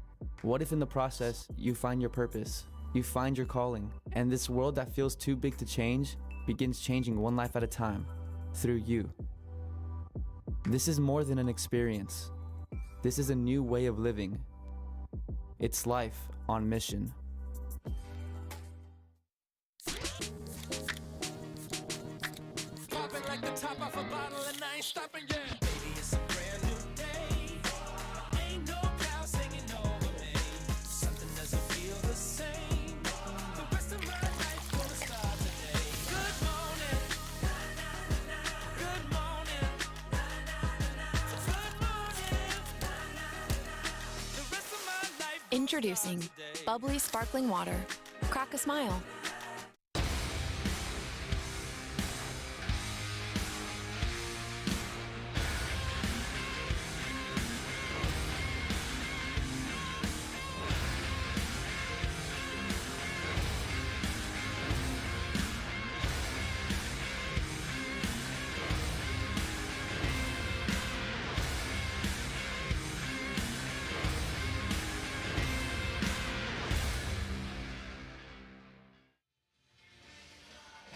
what if in the process, you find your purpose, you find your calling, and this world that feels too big to change begins changing one life at a time through you? This is more than an experience. This is a new way of living. It's life on mission. Popping like the top off a bottle and I ain't stopping yet. Baby, it's a brand new day. Ain't no clouds hanging over me. Something doesn't feel the same. The rest Introducing bubbly sparkling water. Crack a smile.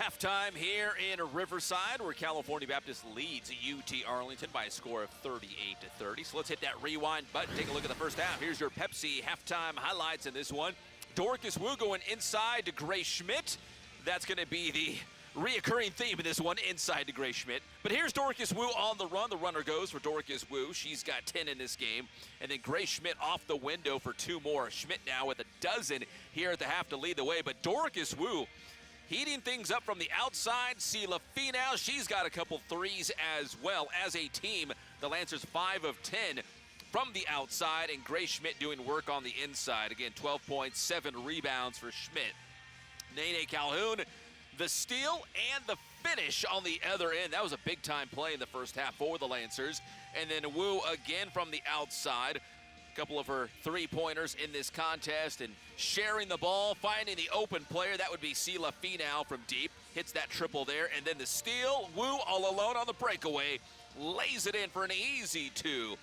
Halftime here in Riverside, where California Baptist leads UT Arlington by a score of 38-30. So let's hit that rewind button, take a look at the first half. Here's your Pepsi halftime highlights in this one. Dorcas Wu going inside to Grace Schmidt. That's going to be the reoccurring theme in this one, inside to Grace Schmidt. But here's Dorcas Wu on the run. The runner goes for Dorcas Wu. She's got 10 in this game. And then Grace Schmidt off the window for 2 more. Schmidt now with a dozen here at the half to lead the way. But Dorcas Wu heating things up from the outside. Sela Finau, she's got a couple threes as well. As a team, the Lancers 5 of 10 from the outside, and Grace Schmidt doing work on the inside. Again, 12 points, 7 rebounds for Schmidt. Nene Calhoun, the steal and the finish on the other end. That was a big-time play in the first half for the Lancers. And then Wu again from the outside. Couple of her three-pointers in this contest, and sharing the ball, finding the open player. That would be Sela Finau from deep. Hits that triple there, and then the steal. Wu all alone on the breakaway. Lays it in for an easy 2.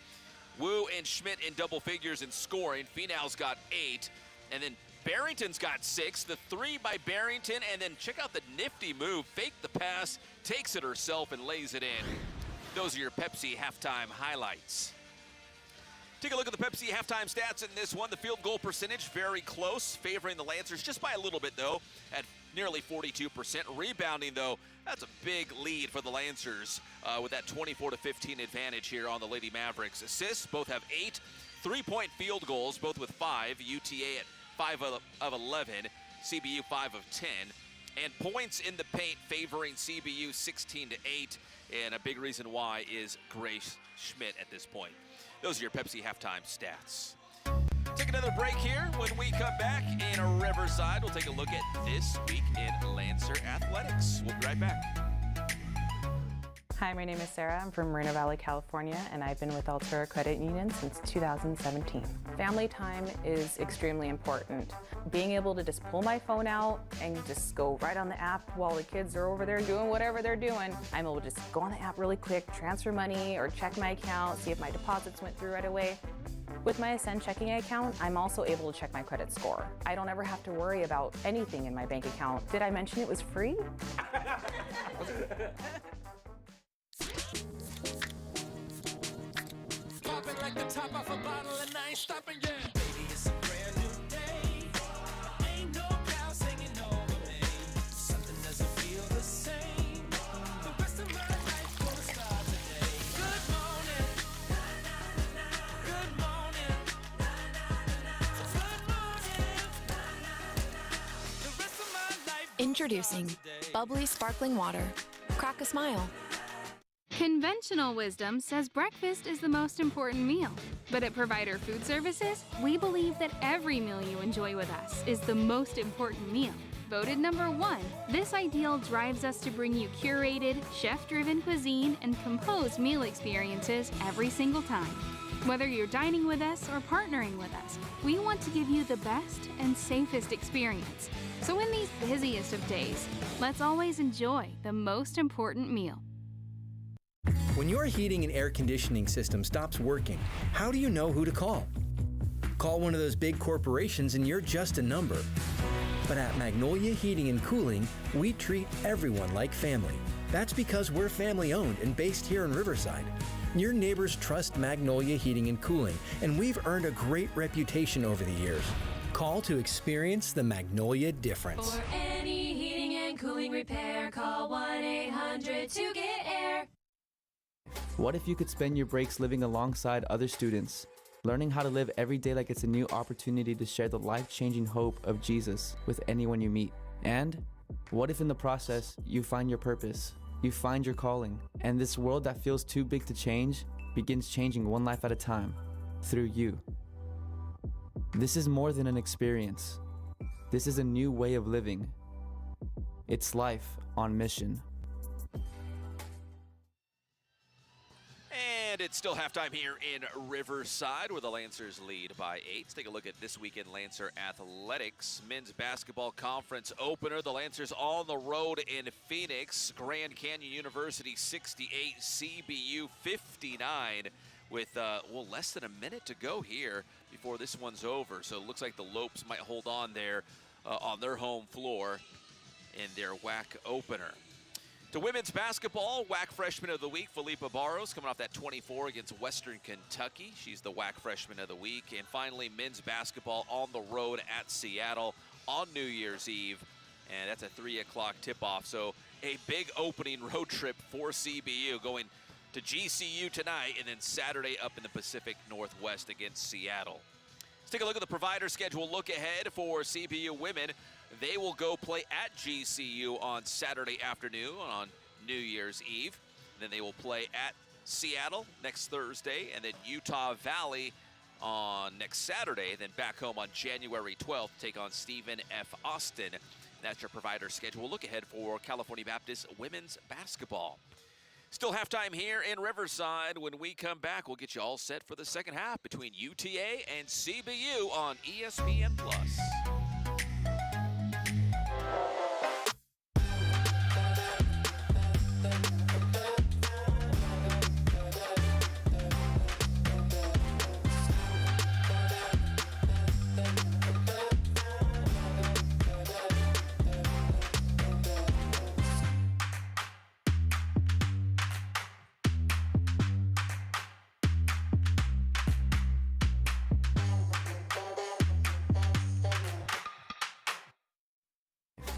Wu and Schmidt in double figures in scoring. Finau's got 8, and then Barrington's got 6. The 3 by Barrington, and then check out the nifty move. Fake the pass, takes it herself, and lays it in. Those are your Pepsi halftime highlights. Take a look at the Pepsi halftime stats in this one. The field goal percentage very close, favoring the Lancers just by a little bit, though, at nearly 42%. Rebounding, though, that's a big lead for the Lancers with that 24-15 advantage here on the Lady Mavericks. Assists, both have 8. 3-point field goals, both with 5. UTA at 5 of 11. CBU 5 of 10. And points in the paint favoring CBU 16-8. And a big reason why is Grace Schmidt at this point. Those are your Pepsi halftime stats. Take another break here. When we come back in Riverside, we'll take a look at this week in Lancer Athletics. We'll be right back. Hi, my name is Sarah. I'm from Moreno Valley, California, and I've been with Altura Credit Union since 2017. Family time is extremely important. Being able to just pull my phone out and just go right on the app while the kids are over there doing whatever they're doing, I'm able to just go on the app really quick, transfer money, or check my account, see if my deposits went through right away. With my Ascend checking account, I'm also able to check my credit score. I don't ever have to worry about anything in my bank account. Did I mention it was free? Popping like the top off a bottle and I ain't stopping yet. Baby, it's a brand new day. Ain't no clouds hanging over me. Something doesn't feel the same. The rest of my life gonna start today. Good morning. Good morning. Good morning. The rest of my life. Introducing bubbly sparkling water. Crack a smile. Conventional wisdom says breakfast is the most important meal. But at Provider Food Services, we believe that every meal you enjoy with us is the most important meal. Voted number 1, this ideal drives us to bring you curated, chef-driven cuisine and composed meal experiences every single time. Whether you're dining with us or partnering with us, we want to give you the best and safest experience. So in these busiest of days, let's always enjoy the most important meal. When your heating and air conditioning system stops working, how do you know who to call? Call one of those big corporations and you're just a number. But at Magnolia Heating and Cooling, we treat everyone like family. That's because we're family owned and based here in Riverside. Your neighbors trust Magnolia Heating and Cooling, and we've earned a great reputation over the years. Call to experience the Magnolia difference. For any heating and cooling repair, call 1-800-2-GET-AIR. What if you could spend your breaks living alongside other students, learning how to live every day like it's a new opportunity to share the life-changing hope of Jesus with anyone you meet? And what if in the process you find your purpose, you find your calling, and this world that feels too big to change begins changing one life at a time through you? This is more than an experience. This is a new way of living. It's life on mission. And it's still halftime here in Riverside, where the Lancers lead by 8. Let's take a look at this weekend Lancer athletics. Men's basketball conference opener. The Lancers on the road in Phoenix. Grand Canyon University 68, CBU 59. With less than a minute to go here before this one's over. So it looks like the Lopes might hold on there on their home floor in their WAC opener. To women's basketball, WAC Freshman of the Week, Felipa Barros, coming off that 24 against Western Kentucky. She's the WAC Freshman of the Week. And finally, men's basketball on the road at Seattle on New Year's Eve. And that's a 3 o'clock tip-off. So a big opening road trip for CBU, going to GCU tonight and then Saturday up in the Pacific Northwest against Seattle. Let's take a look at the provider schedule. Look ahead for CBU women. They will go play at GCU on Saturday afternoon on New Year's Eve. Then they will play at Seattle next Thursday, and then Utah Valley on next Saturday. Then back home on January 12th, take on Stephen F. Austin. That's your provider schedule. Look ahead for California Baptist women's basketball. Still halftime here in Riverside. When we come back, we'll get you all set for the second half between UTA and CBU on ESPN+.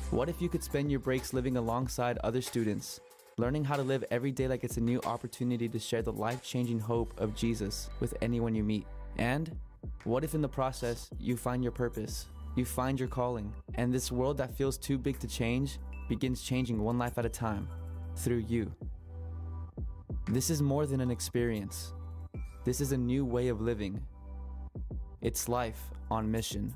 What if you could spend your breaks living alongside other students, learning how to live every day like it's a new opportunity to share the life-changing hope of Jesus with anyone you meet? And what if in the process, you find your purpose, you find your calling, and this world that feels too big to change begins changing one life at a time through you? This is more than an experience. This is a new way of living. It's life on mission.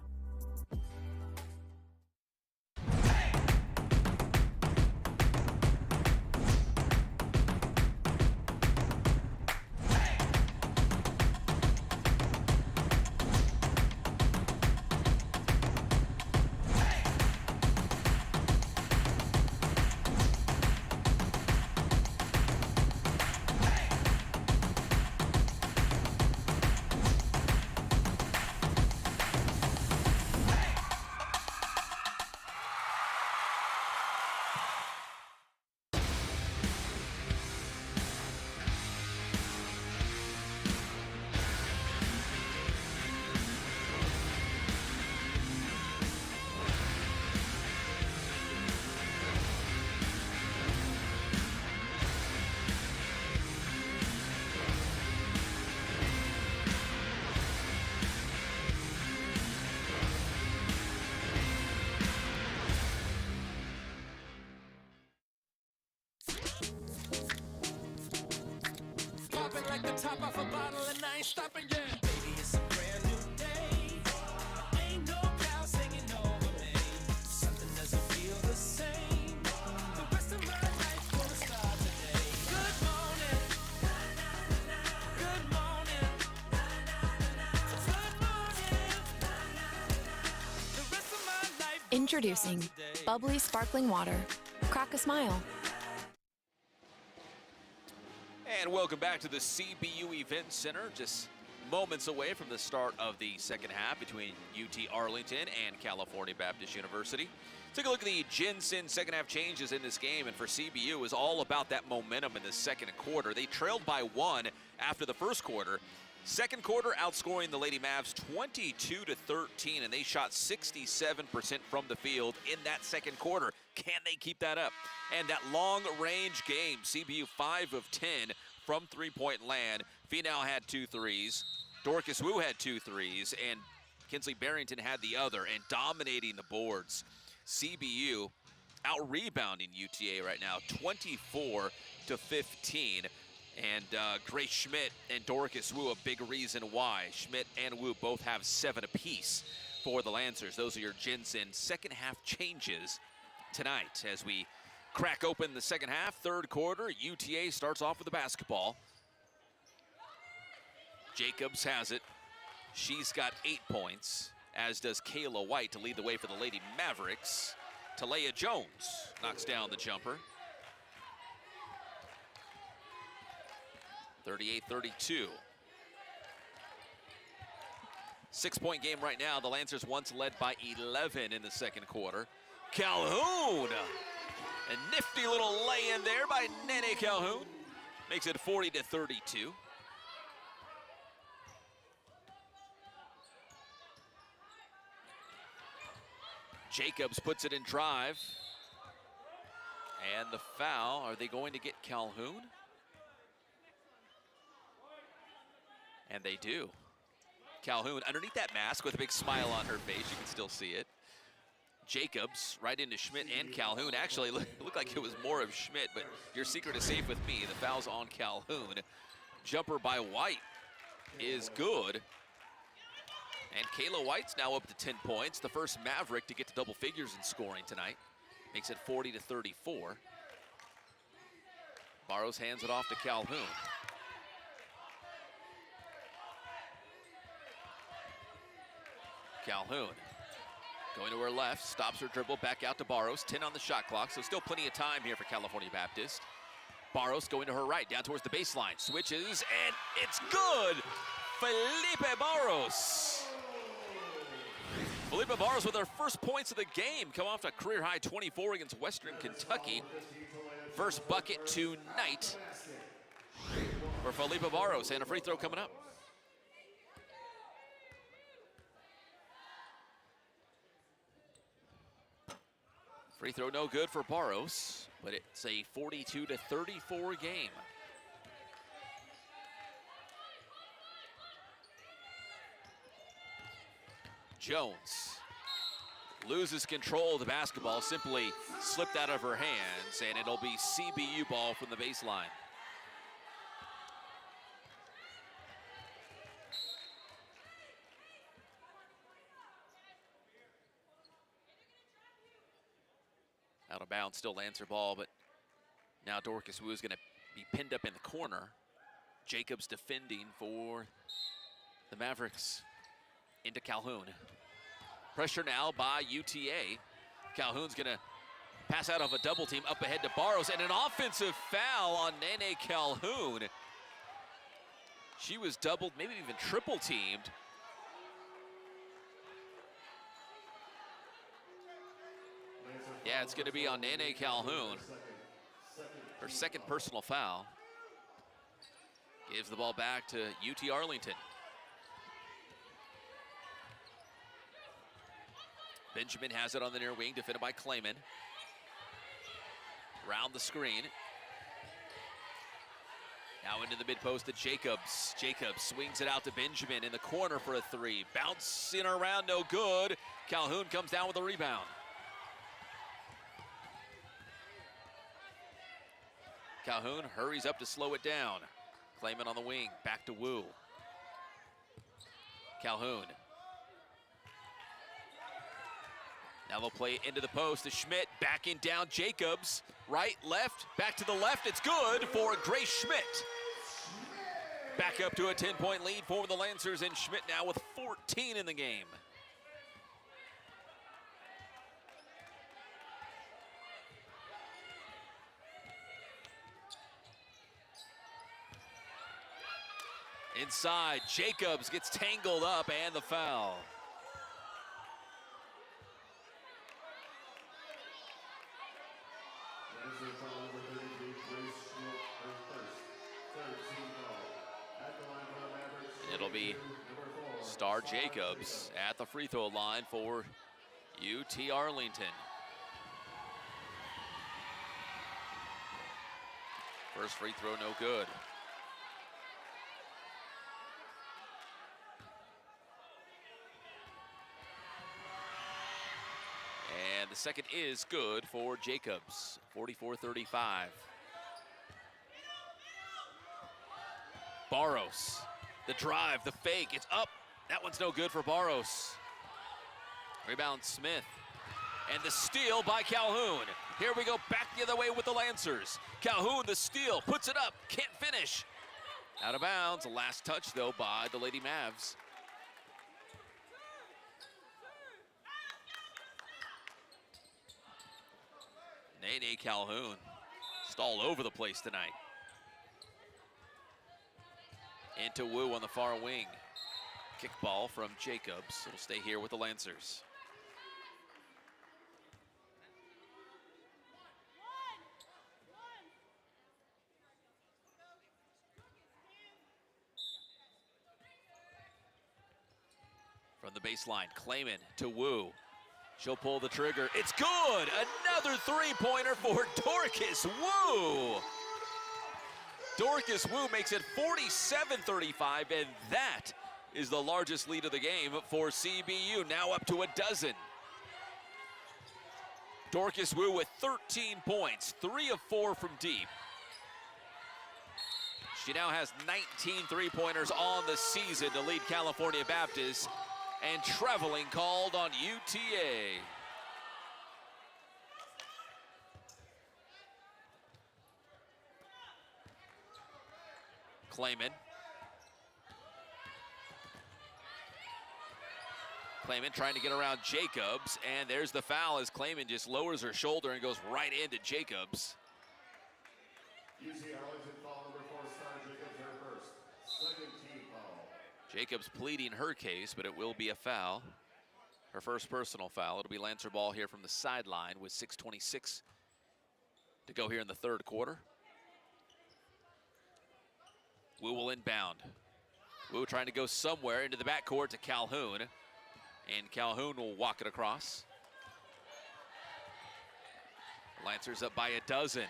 Like the top off a bottle and I ain't stopping yet. Baby, it's a brand new day. Ain't no cloud singing over me. Something doesn't feel the same. The rest of my life gonna start today. Good morning. Good morning. Good morning. The rest of my life. Introducing bubbly sparkling water. Crack a smile. And welcome back to the CBU Event Center, just moments away from the start of the second half between UT Arlington and California Baptist University. Take a look at the Jensen second half changes in this game, and for CBU, it was all about that momentum in the second quarter. They trailed by 1 after the first quarter. Second quarter, outscoring the Lady Mavs 22-13, and they shot 67% from the field in that second quarter. Can they keep that up? And that long-range game, CBU 5 of 10 from three-point land. Finau had 2 threes. Dorcas Wu had 2 threes, and Kinsley Barrington had the other, and dominating the boards. CBU out-rebounding UTA right now, 24-15. And Grace Schmidt and Dorcas Wu, a big reason why. Schmidt and Wu both have 7 apiece for the Lancers. Those are your Jensen second half changes tonight as we crack open the second half. Third quarter, UTA starts off with the basketball. Jacobs has it. She's got 8 points, as does Kayla White to lead the way for the Lady Mavericks. Talea Jones knocks down the jumper. 38-32. 6-point game right now. The Lancers once led by 11 in the second quarter. Calhoun, a nifty little lay-in there by Nene Calhoun. Makes it 40-32. Jacobs puts it in drive. And the foul, are they going to get Calhoun? And they do. Calhoun underneath that mask with a big smile on her face. You can still see it. Jacobs right into Schmidt and Calhoun. Actually, looked like it was more of Schmidt, but your secret is safe with me. The foul's on Calhoun. Jumper by White is good. And Kayla White's now up to 10 points. The first Maverick to get to double figures in scoring tonight. Makes it 40-34. Barrows hands it off to Calhoun. Calhoun going to her left, stops her dribble, back out to Barrows. 10 on the shot clock, so still plenty of time here for California Baptist. Barrows going to her right, down towards the baseline. Switches, and it's good! Felipe Barrows. Felipe Barrows with her first points of the game. Come off a career-high 24 against Western Kentucky. First bucket tonight for Felipe Barrows, and a free throw coming up. Free throw no good for Barrows, but it's a 42-34 game. Jones loses control of the basketball, simply slipped out of her hands, and it'll be CBU ball from the baseline. Out of bounds, still Lancer ball, but now Dorcas Wu is going to be pinned up in the corner. Jacobs defending for the Mavericks. Into Calhoun. Pressure now by UTA. Calhoun's going to pass out of a double team up ahead to Barrows, and an offensive foul on Nene Calhoun. She was doubled, maybe even triple teamed. Yeah, it's going to be on Nene Calhoun. Her second personal foul. Gives the ball back to UT Arlington. Benjamin has it on the near wing, defended by Clayman. Round the screen. Now into the mid post to Jacobs. Jacobs swings it out to Benjamin in the corner for a three. Bouncing around, no good. Calhoun comes down with a rebound. Calhoun hurries up to slow it down. Clayman on the wing, back to Wu. Calhoun. Now they'll play it into the post to Schmidt, backing down Jacobs. Right, left, back to the left. It's good for Grace Schmidt. Back up to a 10-point lead for the Lancers, and Schmidt now with 14 in the game. Inside, Jacobs gets tangled up, and the foul. It'll be Star Jacobs at the free throw line for UT Arlington. First free throw, no good. And the second is good for Jacobs, 44-35. Barros, the drive, the fake, it's up. That one's no good for Barros. Rebound Smith. And the steal by Calhoun. Here we go back the other way with the Lancers. Calhoun, the steal, puts it up, can't finish. Out of bounds, last touch though by the Lady Mavs. Nene Calhoun, just all over the place tonight. Into Wu on the far wing. Kickball from Jacobs. It'll stay here with the Lancers. From the baseline, Clayman to Wu. She'll pull the trigger. It's good! Another three-pointer for Dorcas Wu! Dorcas Wu makes it 47-35, and that is the largest lead of the game for CBU, now up to a dozen. Dorcas Wu with 13 points, 3 of 4 from deep. She now has 19 three-pointers on the season to lead California Baptist, and traveling called on UTA. Clayman. Clayman trying to get around Jacobs, and there's the foul as Clayman just lowers her shoulder and goes right into Jacobs. UC Arlington foul number 4, Star Jacobs, her first. Second team foul. Jacobs pleading her case, but it will be a foul. Her first personal foul. It'll be Lancer ball here from the sideline with 6:26 to go here in the third quarter. Wu will inbound. Wu trying to go somewhere into the backcourt to Calhoun. And Calhoun will walk it across. Lancers up by a dozen.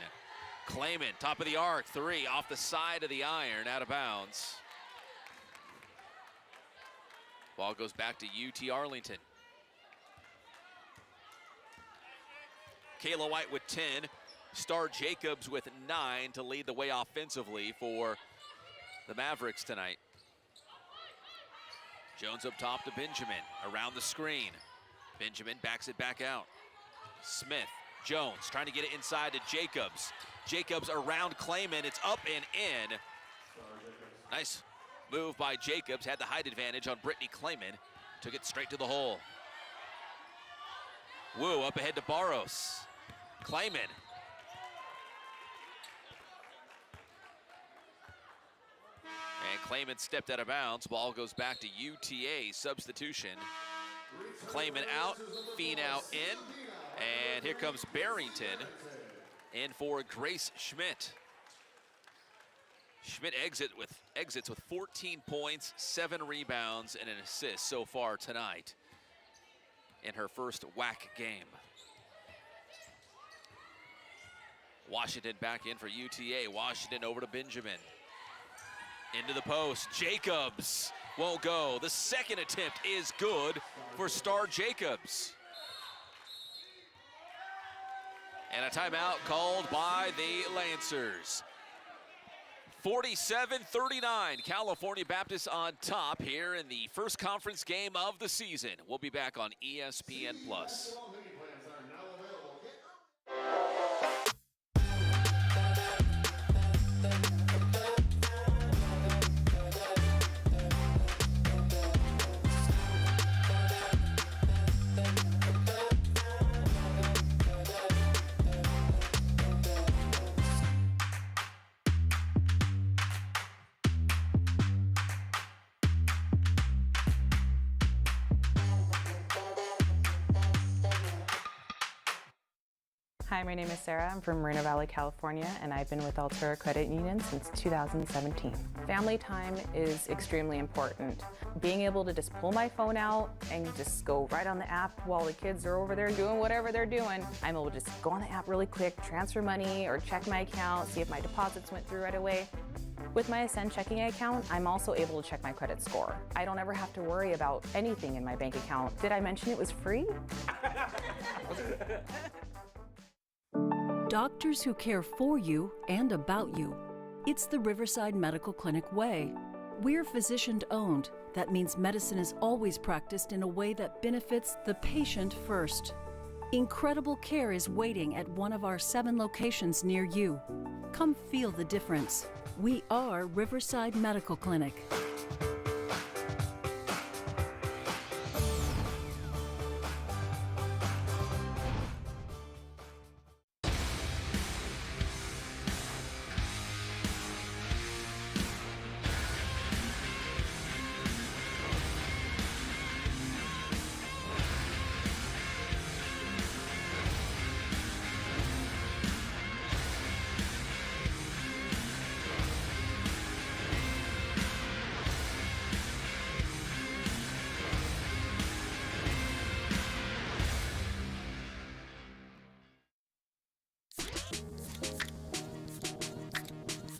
Clayman, top of the arc, 3 off the side of the iron, out of bounds. Ball goes back to UT Arlington. Kayla White with 10. Star Jacobs with 9 to lead the way offensively for the Mavericks tonight. Jones up top to Benjamin, around the screen. Benjamin backs it back out. Smith, Jones trying to get it inside to Jacobs. Jacobs around Clayman, it's up and in. Nice move by Jacobs, had the height advantage on Brittany Clayman. Took it straight to the hole. Wu up ahead to Barros. Clayman. And Clayman stepped out of bounds. Ball goes back to UTA, substitution. Clayman out, Finau in. And here comes Barrington in for Grace Schmidt. Schmidt exits with 14 points, 7 rebounds, and an assist so far tonight in her first WAC game. Washington back in for UTA. Washington over to Benjamin. Into the post. Jacobs won't go. The second attempt is good for Star Jacobs. And a timeout called by the Lancers. 47-39, California Baptist on top here in the first conference game of the season. We'll be back on ESPN+. Hi, my name is Sarah. I'm from Moreno Valley, California, and I've been with Altura Credit Union since 2017. Family time is extremely important. Being able to just pull my phone out and just go right on the app while the kids are over there doing whatever they're doing, I'm able to just go on the app really quick, transfer money, or check my account, see if my deposits went through right away. With my Ascend checking account, I'm also able to check my credit score. I don't ever have to worry about anything in my bank account. Did I mention it was free? Doctors who care for you and about you. It's the Riverside Medical Clinic way. We're physician-owned. That means medicine is always practiced in a way that benefits the patient first. Incredible care is waiting at one of our 7 locations near you. Come feel the difference. We are Riverside Medical Clinic.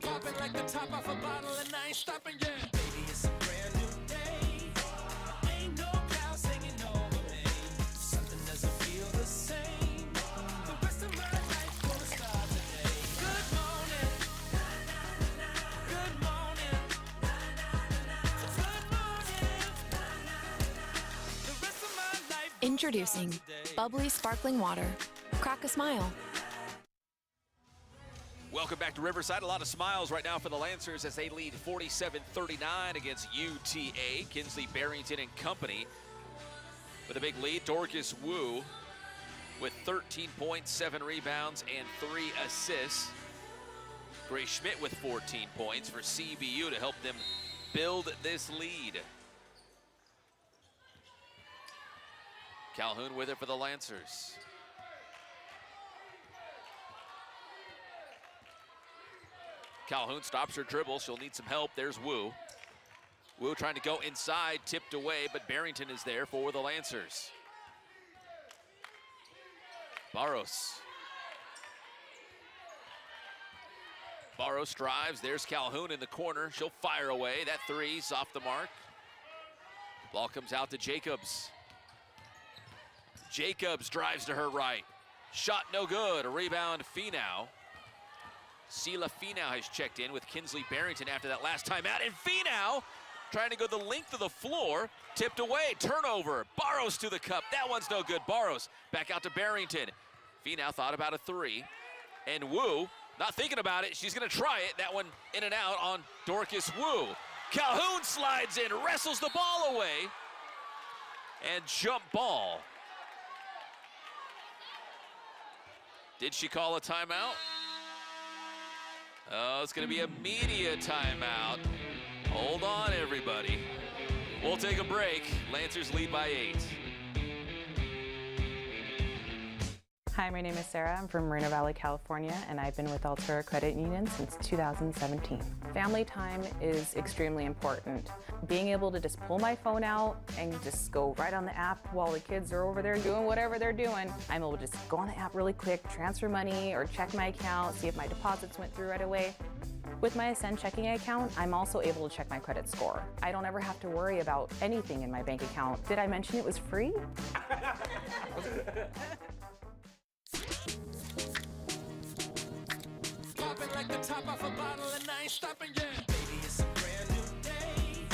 Popping like the top off a bottle and I ain't stopping yet. Baby, it's a brand new day. Ain't no clouds hanging over me. Something doesn't feel the same. The rest of my life gonna start today. Good morning. Good morning. Good morning. The rest of my life. Introducing bubbly sparkling water. Crack a smile. Welcome back to Riverside. A lot of smiles right now for the Lancers as they lead 47-39 against UTA. Kinsley Barrington and company with a big lead. Dorcas Wu with 13 points, 7 rebounds, and 3 assists. Grace Schmidt with 14 points for CBU to help them build this lead. Calhoun with it for the Lancers. Calhoun stops her dribble. She'll need some help. There's Wu. Wu trying to go inside, tipped away, but Barrington is there for the Lancers. Barros. Barros drives. There's Calhoun in the corner. She'll fire away. That three's off the mark. Ball comes out to Jacobs. Jacobs drives to her right. Shot no good. A rebound, Finau. Sela Finau has checked in with Kinsley Barrington after that last time out. And Finau trying to go the length of the floor. Tipped away. Turnover. Barros to the cup. That one's no good. Barros back out to Barrington. Finau thought about a three. And Wu, not thinking about it. She's going to try it. That one in and out on Dorcas Wu. Calhoun slides in, wrestles the ball away. And jump ball. Did she call a timeout? Oh, it's going to be a media timeout. Hold on, everybody. We'll take a break. Lancers lead by 8. Hi, my name is Sarah. I'm from Moreno Valley, California, and I've been with Altura Credit Union since 2017. Family time is extremely important. Being able to just pull my phone out and just go right on the app while the kids are over there doing whatever they're doing, I'm able to just go on the app really quick, transfer money, or check my account, see if my deposits went through right away. With my Ascend checking account, I'm also able to check my credit score. I don't ever have to worry about anything in my bank account. Did I mention it was free? Popping like the top off a bottle and I ain't stopping yet. Baby, it's a brand new day.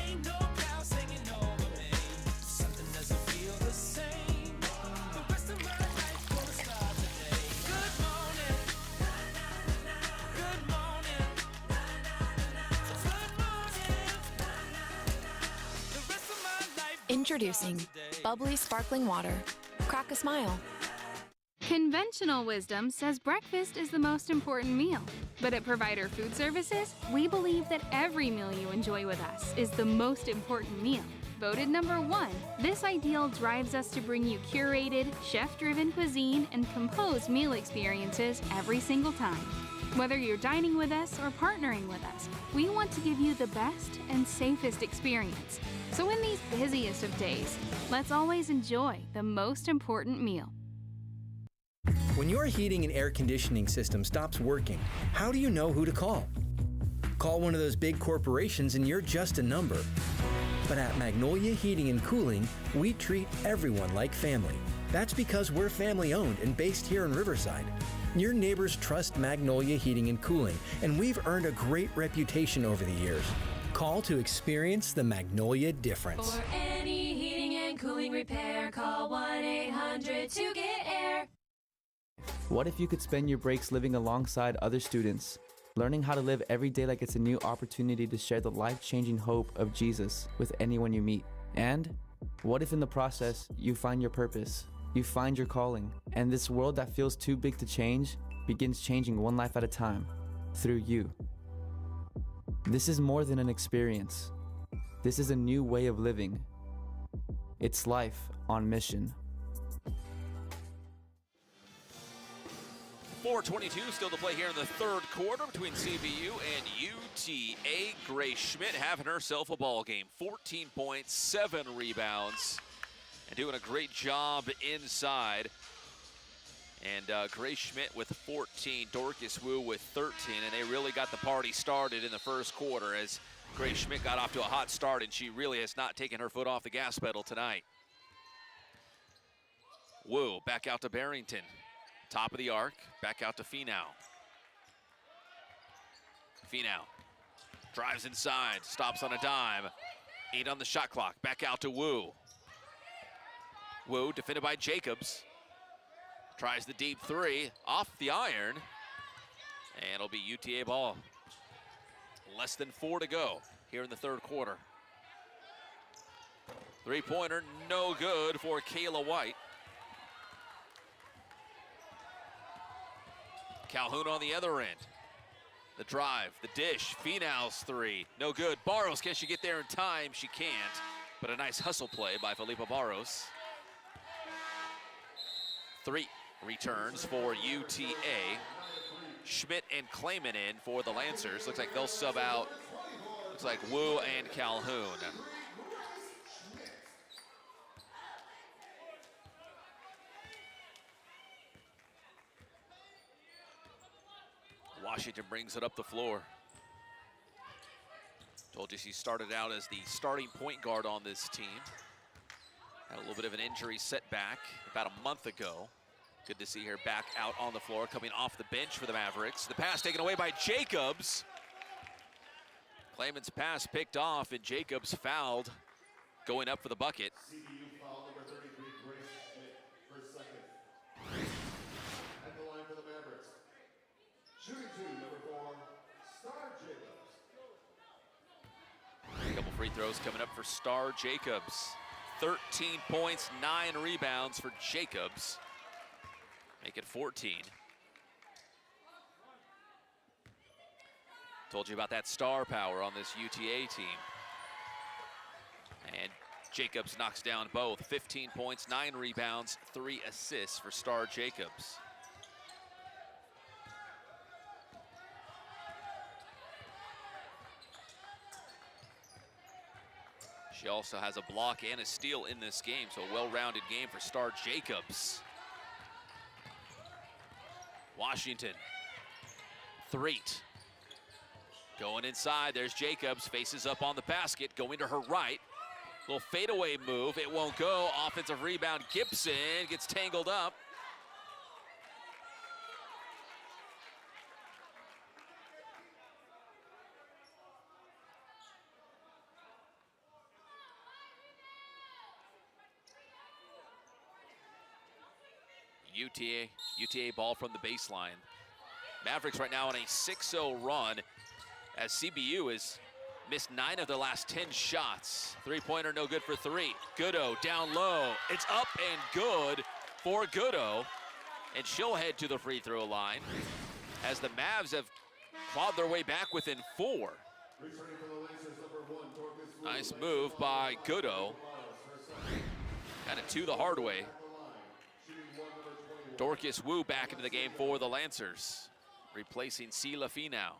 Ain't no clouds hanging over me. Something doesn't feel the same. The rest of my life gonna start today. Good morning. Good morning. Good morning. The rest of my life. Introducing bubbly sparkling water. Crack a smile. Conventional wisdom says breakfast is the most important meal. But at Provider Food Services, we believe that every meal you enjoy with us is the most important meal. Voted number 1, this ideal drives us to bring you curated, chef-driven cuisine and composed meal experiences every single time. Whether you're dining with us or partnering with us, we want to give you the best and safest experience. So in these busiest of days, let's always enjoy the most important meal. When your heating and air conditioning system stops working, how do you know who to call? Call one of those big corporations and you're just a number. But at Magnolia Heating and Cooling, we treat everyone like family. That's because we're family owned and based here in Riverside. Your neighbors trust Magnolia Heating and Cooling, and we've earned a great reputation over the years. Call to experience the Magnolia difference. For any heating and cooling repair, call 1-800-2GET-AIR. What if you could spend your breaks living alongside other students, learning how to live every day like it's a new opportunity to share the life-changing hope of Jesus with anyone you meet? And what if in the process you find your purpose, you find your calling, and this world that feels too big to change begins changing one life at a time through you? This is more than an experience. This is a new way of living. It's life on mission. 4:22 still to play here in the third quarter between CBU and UTA. Grace Schmidt having herself a ball game. 14 points, 7 rebounds, and doing a great job inside. And Grace Schmidt with 14, Dorcas Wu with 13, and they really got the party started in the first quarter as Grace Schmidt got off to a hot start, and she really has not taken her foot off the gas pedal tonight. Wu back out to Barrington. Top of the arc, back out to Finau. Finau drives inside, stops on a dime. 8 on the shot clock, back out to Wu. Wu defended by Jacobs. Tries the deep 3, off the iron, and it'll be UTA ball. Less than 4 to go here in the third quarter. 3-pointer, no good for Kayla White. Calhoun on the other end. The drive, the dish, Finau's 3, no good. Barros, can she get there in time? She can't, but a nice hustle play by Felipa Barros. 3 returns for UTA. Schmidt and Clayman in for the Lancers. Looks like they'll sub out, looks like Wu and Calhoun. Washington brings it up the floor. Told you she started out as the starting point guard on this team. Had a little bit of an injury setback about a month ago. Good to see her back out on the floor, coming off the bench for the Mavericks. The pass taken away by Jacobs. Clayman's pass picked off, and Jacobs fouled, going up for the bucket. CBU foul number 33, Grace Schmidt, first second. At the line for the Mavericks. Shooting 2, number 4, Star Jacobs. A couple free throws coming up for Star Jacobs. 13 points, 9 rebounds for Jacobs. Make it 14. Told you about that star power on this UTA team. And Jacobs knocks down both. 15 points, 9 rebounds, 3 assists for Star Jacobs. She also has a block and a steal in this game, so a well-rounded game for Star Jacobs. Washington, Threat. Going inside, there's Jacobs, faces up on the basket, going to her right. Little fadeaway move, it won't go. Offensive rebound, Gibson gets tangled up. UTA ball from the baseline. Mavericks right now on a 6-0 run as CBU has missed 9 of their last 10 shots. 3-pointer no good for 3. Goodo down low. It's up and good for Goodo. And she'll head to the free throw line as the Mavs have clawed their way back within 4. Nice move by Goodo. Got it to the hard way. Dorcas Wu back into the game for the Lancers, replacing Sela Finau.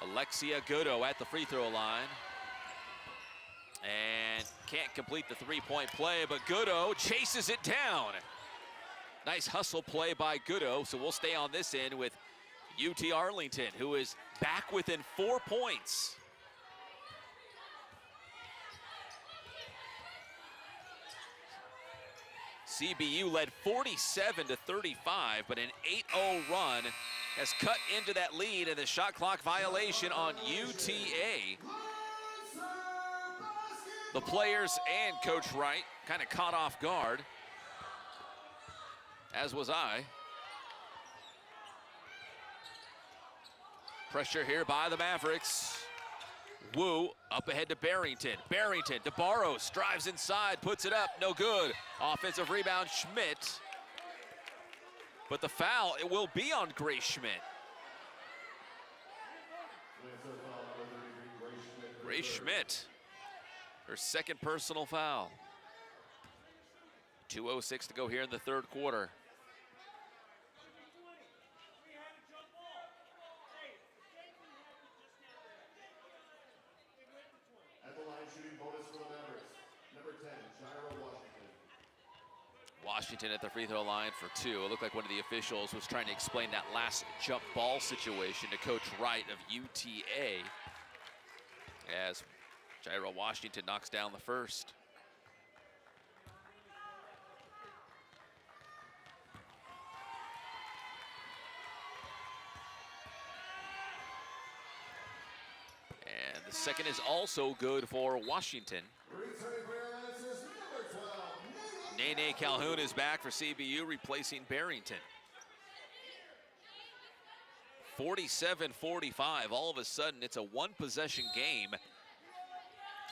Alexia Goodo at the free throw line. And can't complete the 3-point play, but Goodo chases it down. Nice hustle play by Goodo, so we'll stay on this end with UT Arlington, who is back within 4 points. CBU led 47-35, but an 8-0 run has cut into that lead, and the shot clock violation on UTA. The players and Coach Wright kind of caught off guard, as was I. Pressure here by the Mavericks. Wu up ahead to Barrington. Barrington to Barros, drives inside, puts it up, no good. Offensive rebound, Schmidt. But the foul, it will be on Grace Schmidt. Grace Schmidt, her second personal foul. 2:06 to go here in the third quarter. At the line, shooting bonus for the Mavericks. Number 10, Washington. Washington at the free throw line for 2. It looked like one of the officials was trying to explain that last jump ball situation to Coach Wright of UTA, as Jairo Washington knocks down the first. And the second is also good for Washington. Nene Calhoun is back for CBU, replacing Barrington. 47-45, all of a sudden it's a one-possession game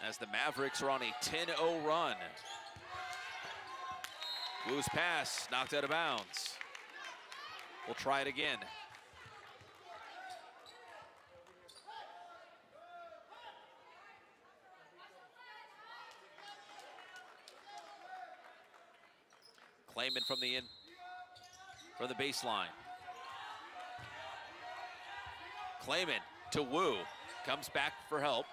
as the Mavericks are on a 10-0 run. Wu's pass knocked out of bounds. We'll try it again. Clayman from the baseline. Clayman to Wu, comes back for help.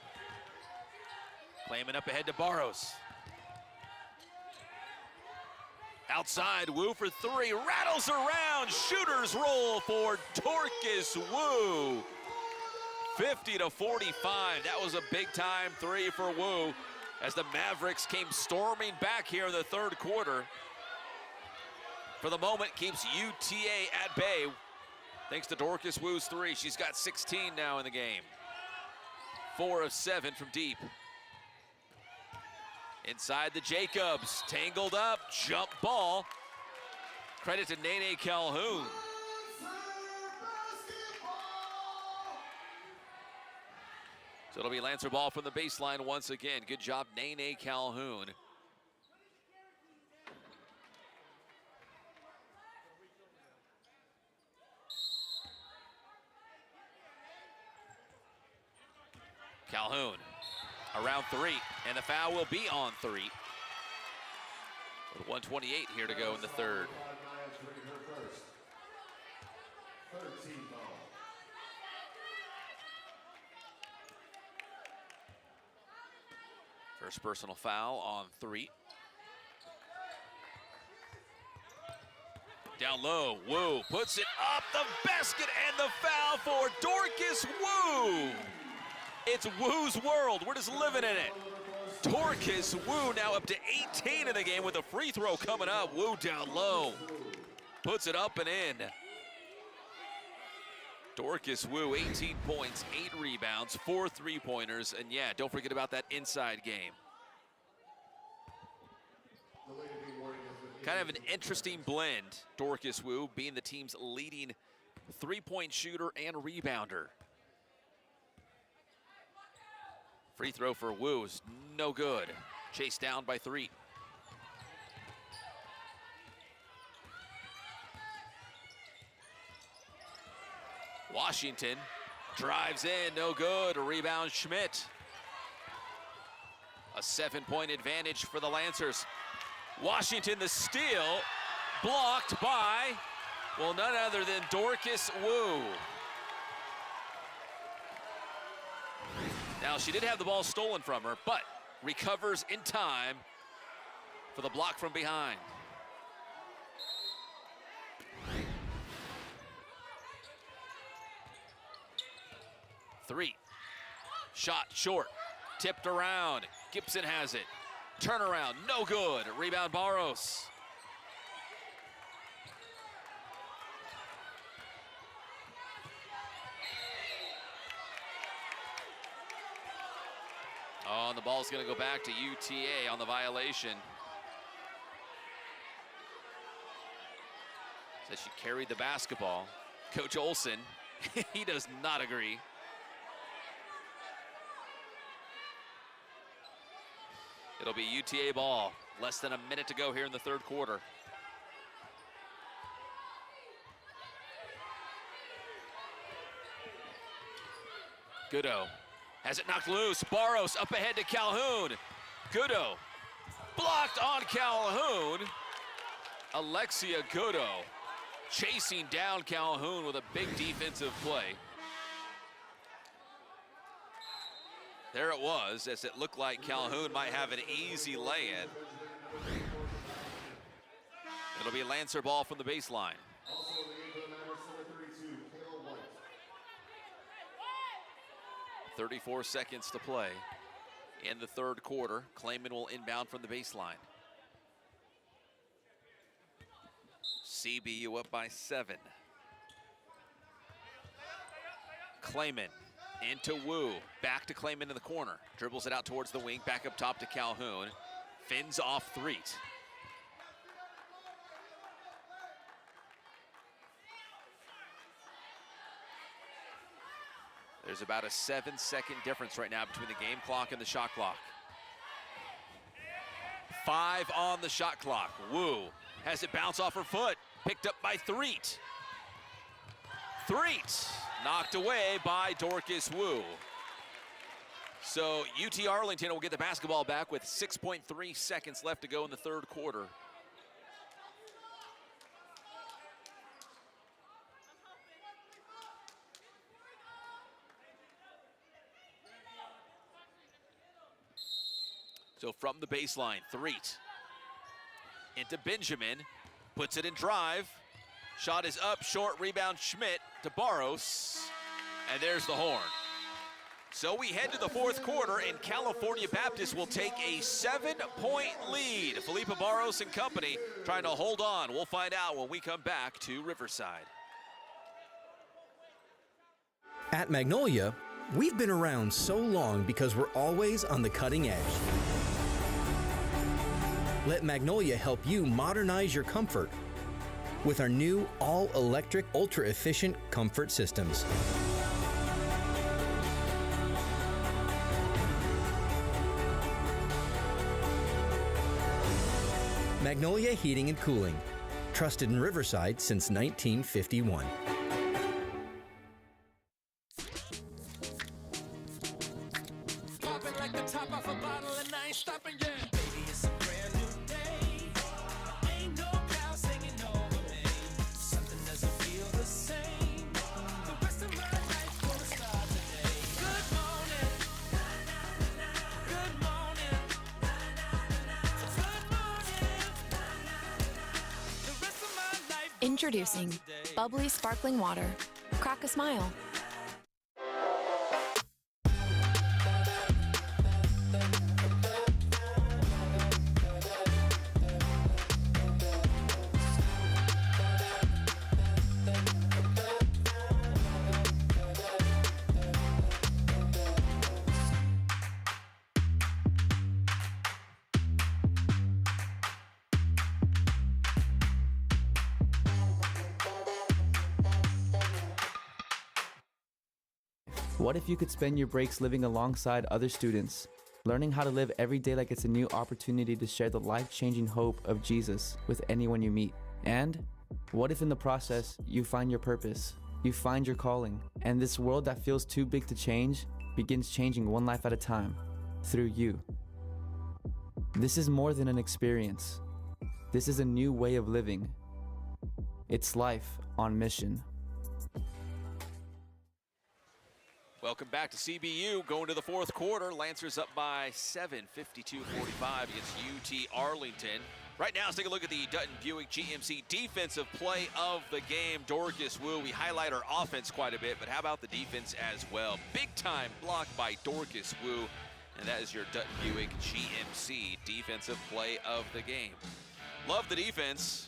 Clayman up ahead to Barros. Outside, Wu for 3, rattles around, shooter's roll for Dorcas Wu. 50-45, that was a big time 3 for Wu as the Mavericks came storming back here in the third quarter. For the moment, keeps UTA at bay thanks to Dorcas Wu's 3. She's got 16 now in the game. 4 of 7 from deep. Inside the Jacobs, tangled up, jump ball. Credit to Nene Calhoun. So it'll be Lancer ball from the baseline once again. Good job, Nene Calhoun. Calhoun around 3, and the foul will be on 3. With 1:28 here to go in the third. First personal foul on 3. Down low, Wu puts it up the basket, and the foul for Dorcas Wu. It's Wu's world. We're just living in it. Dorcas Wu now up to 18 in the game with a free throw coming up. Wu down low. Puts it up and in. Dorcas Wu, 18 points, 8 rebounds, 4 3-pointers. And yeah, don't forget about that inside game. Kind of an interesting blend. Dorcas Wu being the team's leading 3-point shooter and rebounder. Free throw for Wu is no good. Chased down by 3. Washington drives in, no good. A rebound, Schmidt. A 7-point advantage for the Lancers. Washington, the steal, blocked by, well, none other than Dorcas Wu. Now, she did have the ball stolen from her, but recovers in time for the block from behind. Three. Shot short. Tipped around. Gibson has it. Turnaround. No good. Rebound Barros. and the ball's going to go back to UTA on the violation. Says she carried the basketball. Coach Olson, he does not agree. It'll be UTA ball. Less than a minute to go here in the third quarter. Goodo has it knocked loose. Barros up ahead to Calhoun. Goodo blocked on Calhoun. Alexia Goodo chasing down Calhoun with a big defensive play. There it was, as it looked like Calhoun might have an easy lay-in. It'll be a Lancer ball from the baseline. 34 seconds to play in the third quarter. Clayman will inbound from the baseline. CBU up by 7. Clayman into Wu, back to Clayman in the corner. Dribbles it out towards the wing, back up top to Calhoun. Fins off Threet. There's about a 7-second difference right now between the game clock and the shot clock. 5 on the shot clock. Wu has it bounce off her foot, picked up by Threet. Threet knocked away by Dorcas Wu. So UT Arlington will get the basketball back with 6.3 seconds left to go in the third quarter. So from the baseline, Threet into Benjamin, puts it in drive. Shot is up, short rebound, Schmidt to Barros, and there's the horn. So we head to the fourth quarter, and California Baptist will take a 7-point lead. Felipa Barros and company trying to hold on. We'll find out when we come back to Riverside. At Magnolia, we've been around so long because we're always on the cutting edge. Let Magnolia help you modernize your comfort with our new all-electric, ultra-efficient comfort systems. Magnolia Heating and Cooling, trusted in Riverside since 1951. Popping like the top off a bottle and I ain't stopping yet. Baby, it's a brand new day. Ain't no cloud hanging over me. Something doesn't feel the same. The rest of my life gonna start today. Good morning. Good morning. Good morning. The rest of my life. Introducing bubbly sparkling water. Crack a smile. What if you could spend your breaks living alongside other students, learning how to live every day like it's a new opportunity to share the life-changing hope of Jesus with anyone you meet? And what if in the process, you find your purpose, you find your calling, and this world that feels too big to change begins changing one life at a time through you? This is more than an experience. This is a new way of living. It's life on mission. Welcome back to CBU. Going to the fourth quarter. Lancers up by 7, 52-45 against UT Arlington. Right now, let's take a look at the Dutton Buick GMC defensive play of the game. Dorcas Wu, we highlight our offense quite a bit, but how about the defense as well? Big time block by Dorcas Wu, and that is your Dutton Buick GMC defensive play of the game. Love the defense.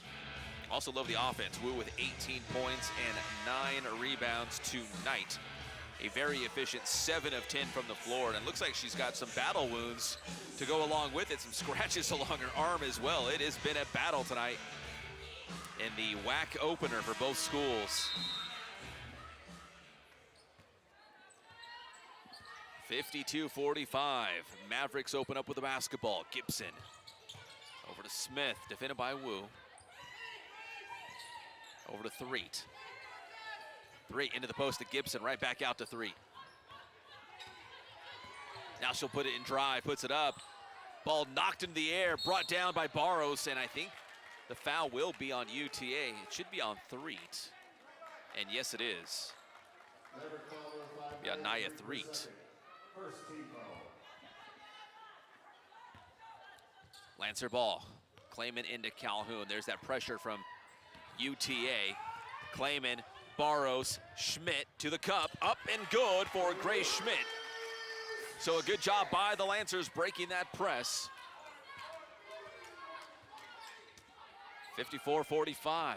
Also love the offense. Wu with 18 points and 9 rebounds tonight. a very efficient 7 of 10 from the floor, and it looks like she's got some battle wounds to go along with it, some scratches along her arm as well. It has been a battle tonight in the WAC opener for both schools. 52-45. Mavericks open up with the basketball. Gibson over to Smith, defended by Wu. Over to Threet. Threet into the post to Gibson, right back out to Threet. Now she'll put it in drive, puts it up. Ball knocked into the air, brought down by Barros, and I think the foul will be on UTA. It should be on Threet. And yes, it is. Yeah, Naya Threet. First team foul. Lancer ball. Clayman into Calhoun. There's that pressure from UTA. Clayman, Barros, Schmidt to the cup. Up and good for Grace Schmidt. So a good job by the Lancers breaking that press. 54-45.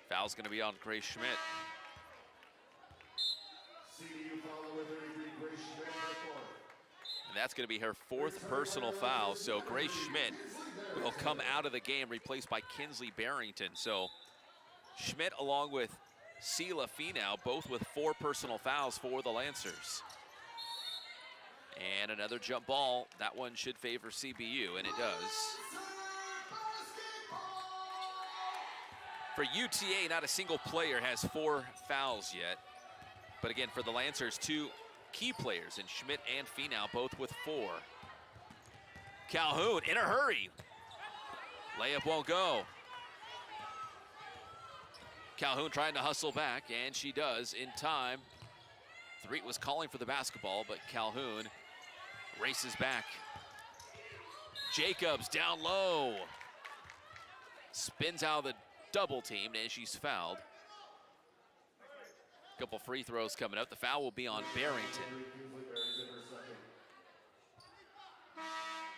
Foul's going to be on Grace Schmidt. CBU foul number 33, Grace Schmidt, her fourth. And that's going to be her 4th personal foul. So Grace Schmidt will come out of the game, replaced by Kinsley Barrington. So Schmidt along with Sela Finau, both with 4 personal fouls for the Lancers. And another jump ball. That one should favor CBU, and it does. For UTA, not a single player has 4 fouls yet. But again, for the Lancers, 2 key players, in Schmidt and Finau, both with 4. Calhoun in a hurry. Layup won't go. Calhoun trying to hustle back, and she does in time. Threet was calling for the basketball, but Calhoun races back. Jacobs down low. Spins out of the double team as she's fouled. Couple free throws coming up. The foul will be on Barrington.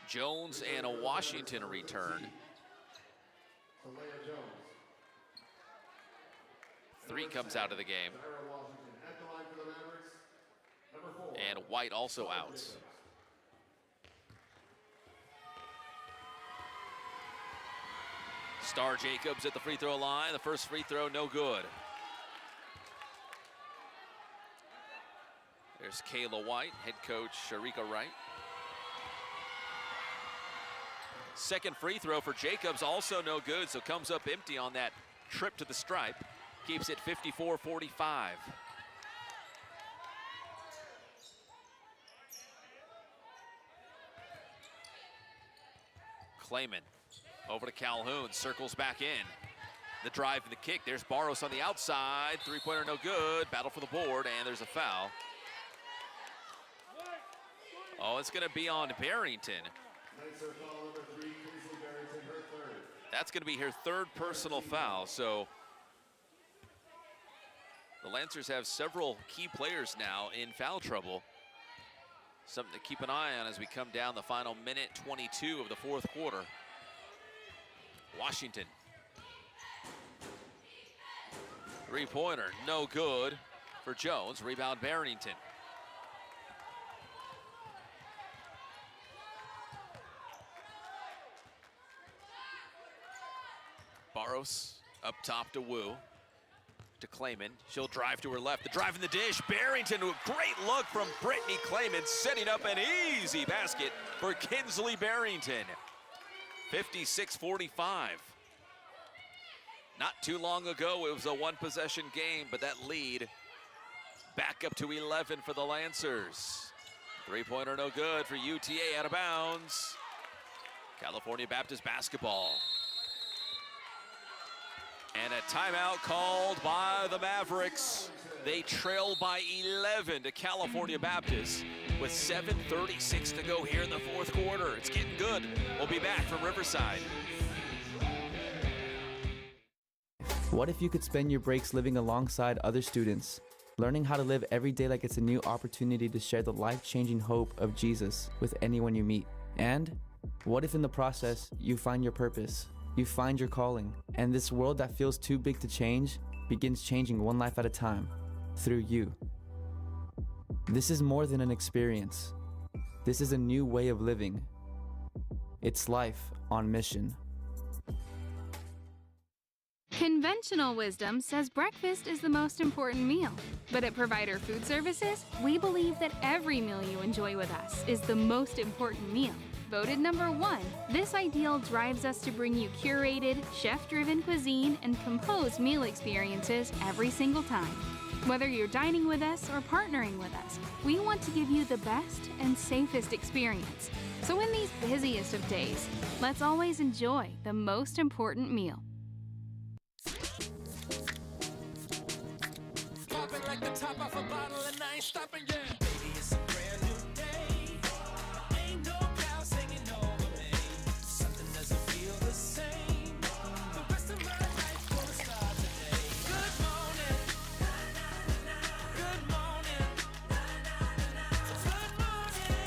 Jones and a Washington return. Three comes out of the game. And White also out. Star Jacobs at the free throw line. The first free throw, no good. There's Kayla White, head coach Sharika Wright. Second free throw for Jacobs, also no good, so comes up empty on that trip to the stripe. Keeps it 54-45. Clayman over to Calhoun, circles back in. The drive and the kick, there's Barros on the outside. Three-pointer no good, battle for the board, and there's a foul. Oh, it's gonna be on Barrington. That's gonna be her 3rd personal foul, so the Lancers have several key players now in foul trouble. Something to keep an eye on as we come down the final minute 22 of the 4th quarter. Washington. Three-pointer, no good for Jones. Rebound Barrington. Barros up top to Wu. To Clayman. She'll drive to her left. The drive in the dish. Barrington, great look from Brittany Clayman, setting up an easy basket for Kinsley Barrington. 56-45. Not too long ago, it was a 1-possession game, but that lead back up to 11 for the Lancers. Three-pointer no good for UTA, out of bounds. California Baptist basketball. And a timeout called by the Mavericks. They trail by 11 to California Baptist with 7:36 to go here in the 4th quarter. It's getting good. We'll be back from Riverside. What if you could spend your breaks living alongside other students, learning how to live every day like it's a new opportunity to share the life-changing hope of Jesus with anyone you meet? And What if in the process, you find your purpose, you find your calling, and this world that feels too big to change begins changing one life at a time through you? This is more than an experience. This is a new way of living. It's life on mission. Conventional wisdom says breakfast is the most important meal. But at Provider Food Services, we believe that every meal you enjoy with us is the most important meal. Voted #1, this ideal drives us to bring you curated, chef-driven cuisine and composed meal experiences every single time. Whether you're dining with us or partnering with us, we want to give you the best and safest experience. So in these busiest of days, let's always enjoy the most important meal. Popping like the top off a bottle and I ain't stopping yet. Baby, it's a brand new day. Ain't no clouds hanging over me. Something doesn't feel the same. The rest of my life gonna start today. Good morning. Good morning. Good morning.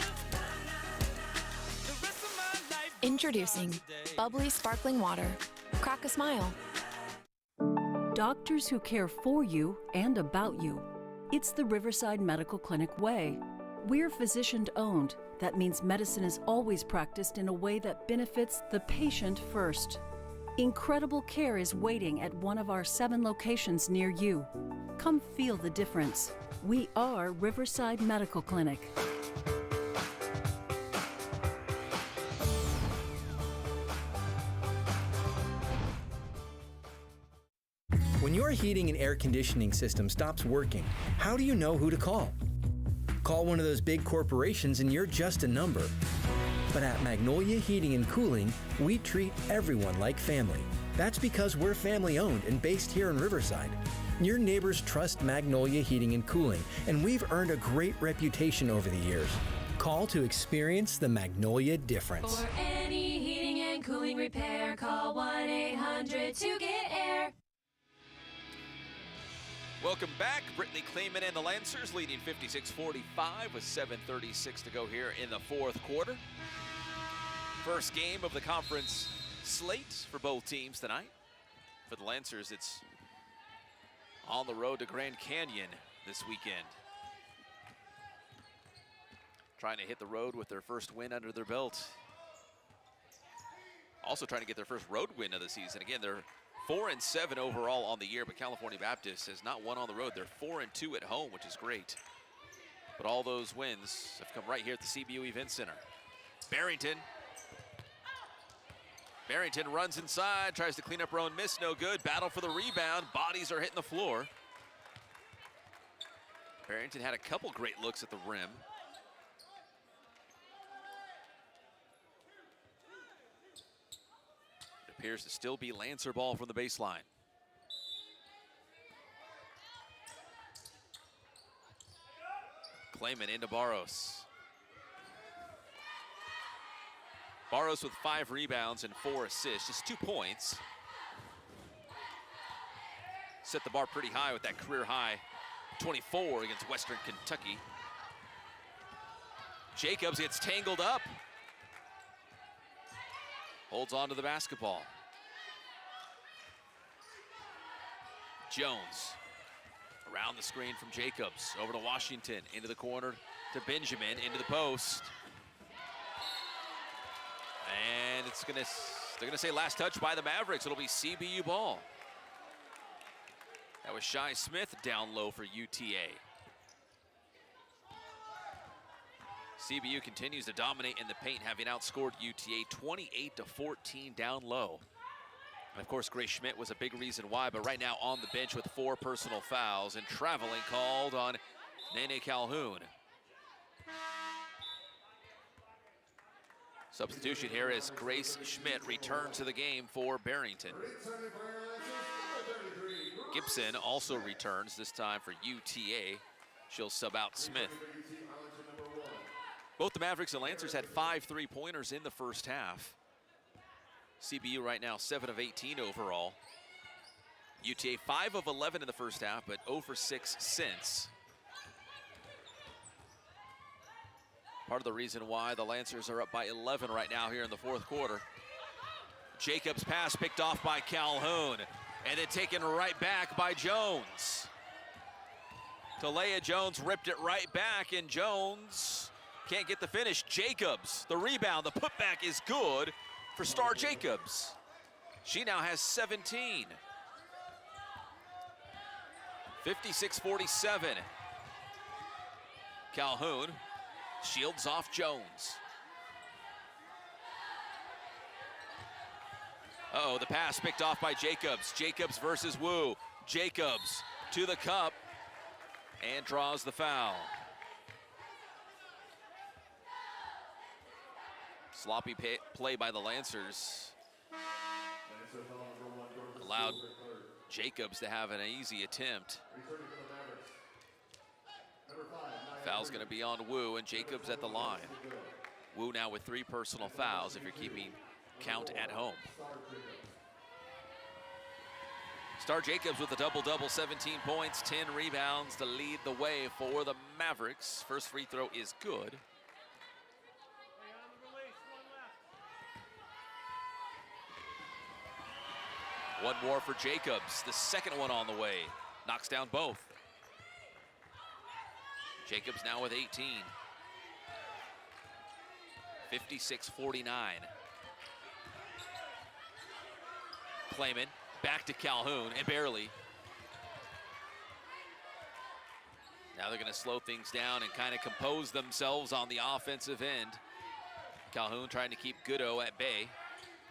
The rest of my life. Introducing bubbly sparkling water. Crack a smile. Doctors who care for you and about you. It's the Riverside Medical Clinic way. We're physician-owned. That means medicine is always practiced in a way that benefits the patient first. Incredible care is waiting at one of our 7 locations near you. Come feel the difference. We are Riverside Medical Clinic. When your heating and air conditioning system stops working, how do you know who to call? Call one of those big corporations and you're just a number. But at Magnolia Heating and Cooling, we treat everyone like family. That's because we're family owned and based here in Riverside. Your neighbors trust Magnolia Heating and Cooling, and we've earned a great reputation over the years. Call to experience the Magnolia difference. For any heating and cooling repair, call 1-800-2-GET-AIR. Welcome back. Brittany Kleeman and the Lancers leading 56-45 with 7:36 to go here in the fourth quarter. First game of the conference slate for both teams tonight. For the Lancers, it's on the road to Grand Canyon this weekend. Trying to hit the road with their first win under their belt. Also trying to get their first road win of the season. Again, they're 4-7 overall on the year, but California Baptist has not won on the road. They're 4-2 at home, which is great. But all those wins have come right here at the CBU Event Center. Barrington runs inside, tries to clean up her own miss, no good. Battle for the rebound, bodies are hitting the floor. Barrington had a couple great looks at the rim. Appears to still be Lancer ball from the baseline. Clayman into Barros. Barros with 5 rebounds and 4 assists, just 2 points. Set the bar pretty high with that career high 24 against Western Kentucky. Jacobs gets tangled up. Holds on to the basketball. Jones around the screen from Jacobs, over to Washington, into the corner to Benjamin, into the post. And they're gonna say last touch by the Mavericks. It'll be CBU ball. That was Shai Smith down low for UTA. CBU continues to dominate in the paint, having outscored UTA 28-14 down low. And of course, Grace Schmidt was a big reason why, but right now on the bench with 4 personal fouls and traveling called on Nene Calhoun. Substitution here as Grace Schmidt returns to the game for Barrington. Gibson also returns, this time for UTA. She'll sub out Smith. Both the Mavericks and Lancers had 5 3-pointers in the first half. CBU right now 7 of 18 overall. UTA 5 of 11 in the first half, but 0 for 6 since. Part of the reason why the Lancers are up by 11 right now here in the fourth quarter. Jacobs' pass picked off by Calhoun, and then taken right back by Jones. Talia Jones ripped it right back, and Jones can't get the finish. Jacobs, the rebound, the putback is good for Star Jacobs. She now has 17. 56-47. Calhoun shields off Jones. Uh-oh, the pass picked off by Jacobs. Jacobs versus Wu. Jacobs to the cup and draws the foul. Sloppy play by the Lancers allowed Jacobs to have an easy attempt. Foul's going to be on Wu, and Jacobs at the line. Wu now with 3 personal fouls if you're keeping count at home. Star Jacobs with a double-double, 17 points, 10 rebounds to lead the way for the Mavericks. First free throw is good. One more for Jacobs, the second one on the way. Knocks down both. Jacobs now with 18. 56-49. Clayman back to Calhoun, and barely. Now they're going to slow things down and kind of compose themselves on the offensive end. Calhoun trying to keep Goodo at bay.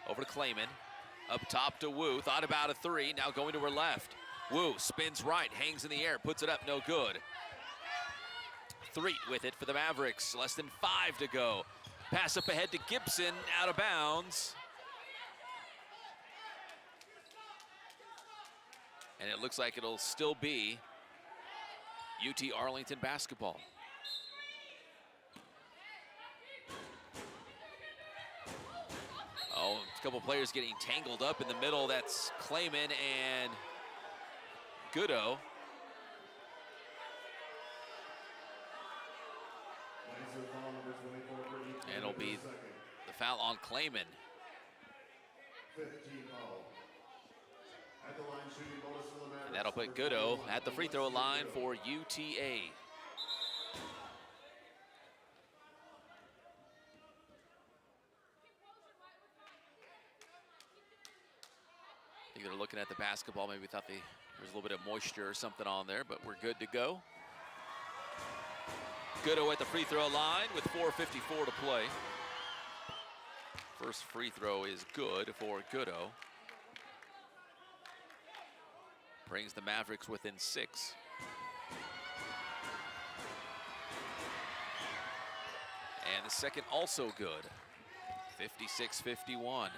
Over to Clayman. Up top to Wu, thought about a 3, now going to her left. Wu spins right, hangs in the air, puts it up, no good. 3 with it for the Mavericks, less than 5 to go. Pass up ahead to Gibson, out of bounds. And it looks like it'll still be UT Arlington basketball. Oh, a couple players getting tangled up in the middle. That's Clayman and Goodo. And it'll be the foul on Clayman. And that'll put Goodo at the free throw line for UTA. I think they're looking at the basketball. Maybe thought there was a little bit of moisture or something on there, but we're good to go. Goodo at the free throw line with 4:54 to play. First free throw is good for Goodo. Brings the Mavericks within 6. And the second also good. 56-51.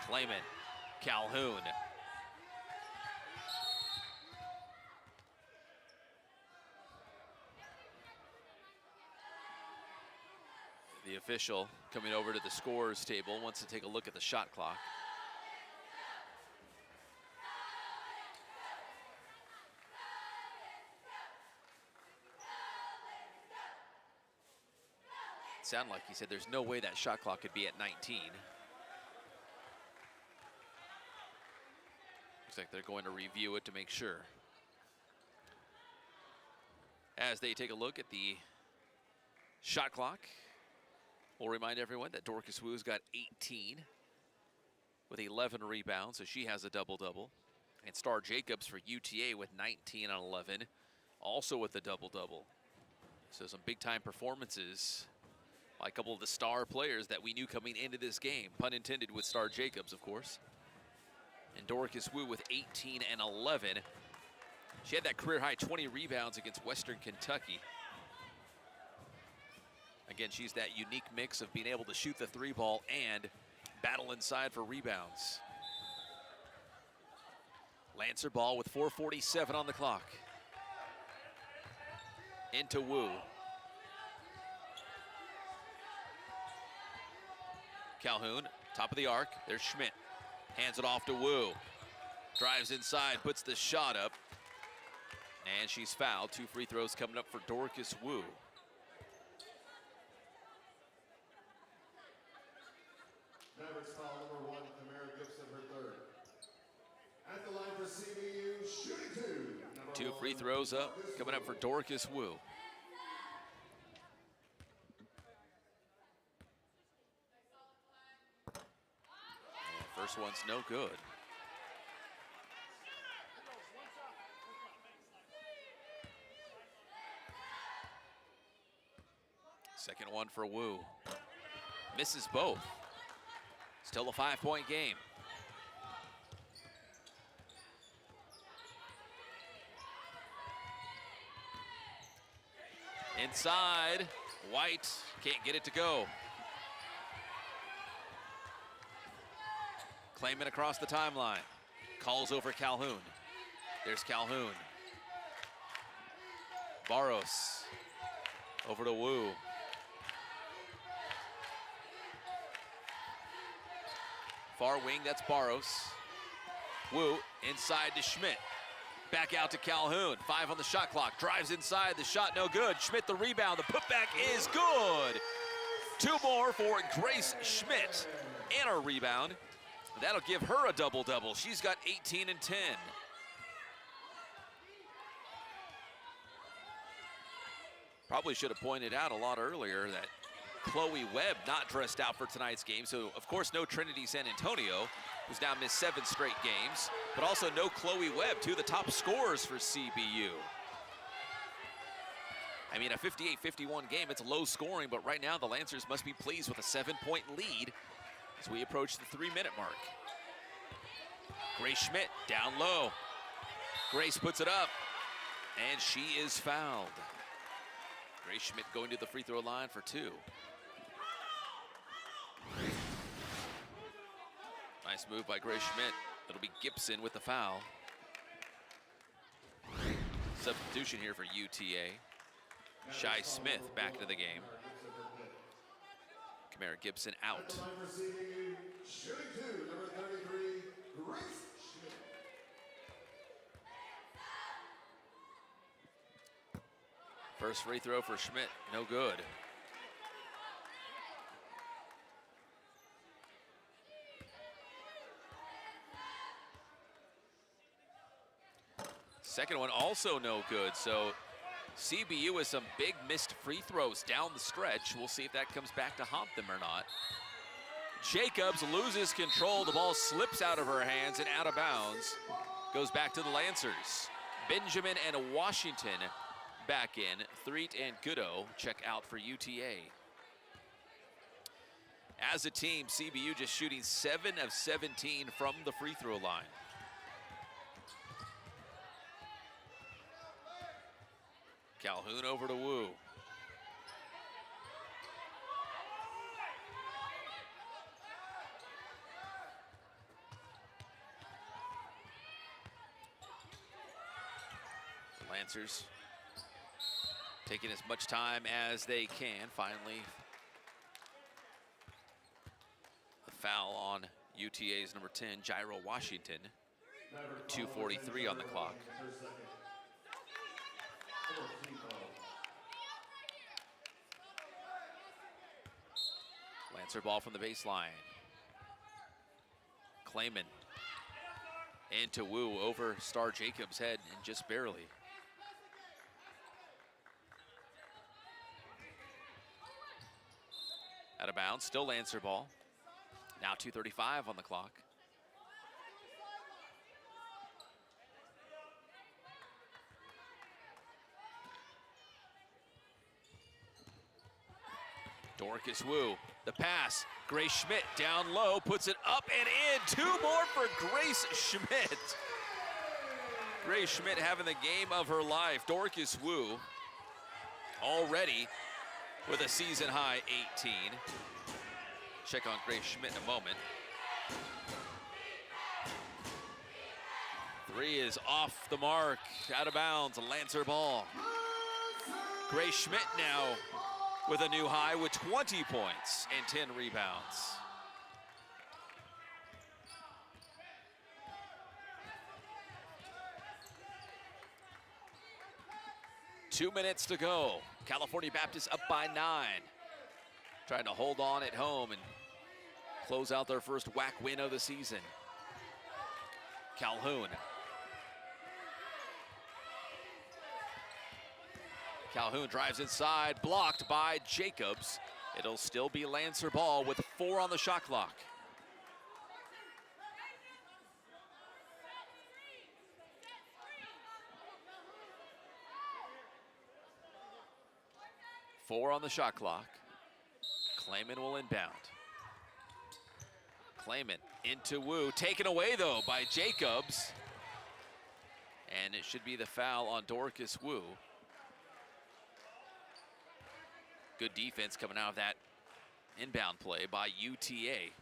Clayman, Calhoun. The official coming over to the scorers table wants to take a look at the shot clock. It sounded like he said there's no way that shot clock could be at 19. Looks like they're going to review it to make sure. As they take a look at the shot clock, we'll remind everyone that Dorcas Wu's got 18 with 11 rebounds, so she has a double-double. And Star Jacobs for UTA with 19 and 11, also with a double-double. So some big-time performances by a couple of the star players that we knew coming into this game. Pun intended with Star Jacobs, of course. And Dorcas Wu with 18 and 11. She had that career-high 20 rebounds against Western Kentucky. Again, she's that unique mix of being able to shoot the 3 ball and battle inside for rebounds. Lancer ball with 4:47 on the clock. Into Wu. Calhoun, top of the arc. There's Schmidt. Hands it off to Wu. Drives inside, puts the shot up. And she's fouled. 2 free throws coming up for Dorcas Wu. Mavericks foul number 1, Tamara Gibson, her third. At the line for CBU, shooting 2. 2 free throws up, coming up for Dorcas Wu. And first one's no good. Second one for Wu. Misses both. Still a 5-point game. Inside, White can't get it to go. Klayman across the timeline. Calls over Calhoun. There's Calhoun. Barros over to Wu. Far wing, that's Barros. Wu inside to Schmidt. Back out to Calhoun. 5 on the shot clock. Drives inside. The shot no good. Schmidt the rebound. The putback is good. 2 more for Grace Schmidt. And a rebound. That'll give her a double-double. She's got 18 and 10. Probably should have pointed out a lot earlier that Chloe Webb not dressed out for tonight's game. So, of course, no Trinity San Antonio, who's now missed 7 straight games, but also no Chloe Webb, 2 of the top scorers for CBU. I mean, a 58-51 game, it's low scoring, but right now the Lancers must be pleased with a 7-point lead as we approach the 3-minute mark. Grace Schmidt down low. Grace puts it up, and she is fouled. Grace Schmidt going to the free throw line for 2. Nice move by Grace Schmidt. It'll be Gibson with the foul. Substitution here for UTA. Shai Smith back into the game. Kamara Gibson out. Shooting 2, number 33, Grace Schmidt. First free throw for Schmidt, no good. Second one also no good, so CBU with some big missed free throws down the stretch. We'll see if that comes back to haunt them or not. Jacobs loses control. The ball slips out of her hands and out of bounds. Goes back to the Lancers. Benjamin and Washington back in. Threet and Goodo check out for UTA. As a team, CBU just shooting 7 of 17 from the free throw line. Calhoun over to Wu. The Lancers taking as much time as they can. Finally, the foul on UTA's number 10, Jairo Washington. 2:43 on the clock. Lancer ball from the baseline. Klayman into Wu over Star Jacobs' head and just barely. Out of bounds, still Lancer ball. Now 2:35 on the clock. Dorcas Wu, the pass. Grace Schmidt down low, puts it up and in. 2 more for Grace Schmidt. Grace Schmidt having the game of her life. Dorcas Wu already with a season high 18. Check on Grace Schmidt in a moment. 3 is off the mark, out of bounds, a Lancer ball. Grace Schmidt now with a new high with 20 points and 10 rebounds. 2 minutes to go. California Baptist up by 9. Trying to hold on at home and close out their first WAC win of the season. Calhoun. Calhoun drives inside, blocked by Jacobs. It'll still be Lancer ball with 4 on the shot clock. Four on the shot clock. Clayman will inbound. Clayman into Wu, taken away though by Jacobs. And it should be the foul on Dorcas Wu. Good defense coming out of that inbound play by UTA.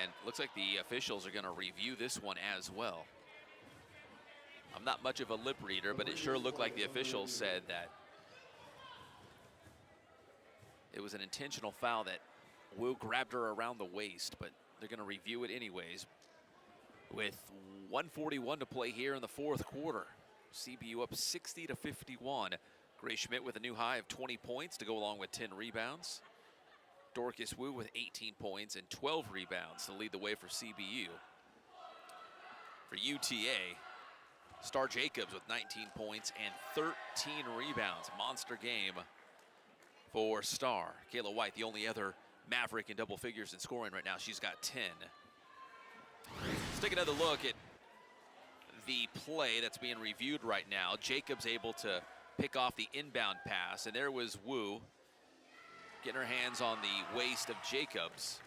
And looks like the officials are going to review this one as well. I'm not much of a lip reader, but it sure looked like the officials said that it was an intentional foul, that Wu grabbed her around the waist, but they're going to review it anyways. With 1:41 to play here in the fourth quarter. CBU up 60-51. Grace Schmidt with a new high of 20 points to go along with 10 rebounds. Dorcas Wu with 18 points and 12 rebounds to lead the way for CBU. For UTA, Star Jacobs with 19 points and 13 rebounds. Monster game for Star. Kayla White, the only other Maverick in double figures in scoring right now. She's got 10. Let's take another look at the play that's being reviewed right now. Jacobs able to pick off the inbound pass, and there was Wu getting her hands on the waist of Jacobs,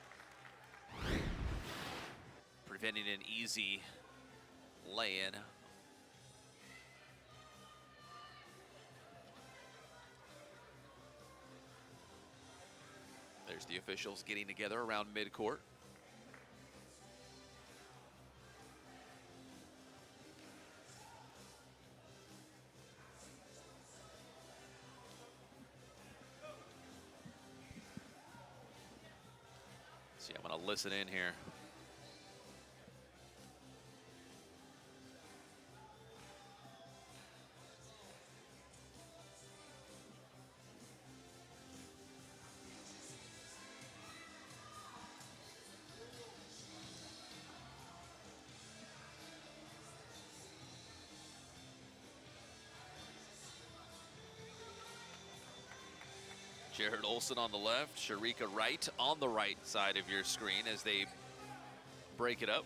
preventing an easy lay-in. There's the officials getting together around midcourt. See, I'm going to listen in here. Jared Olson on the left, Sharika Wright on the right side of your screen as they break it up.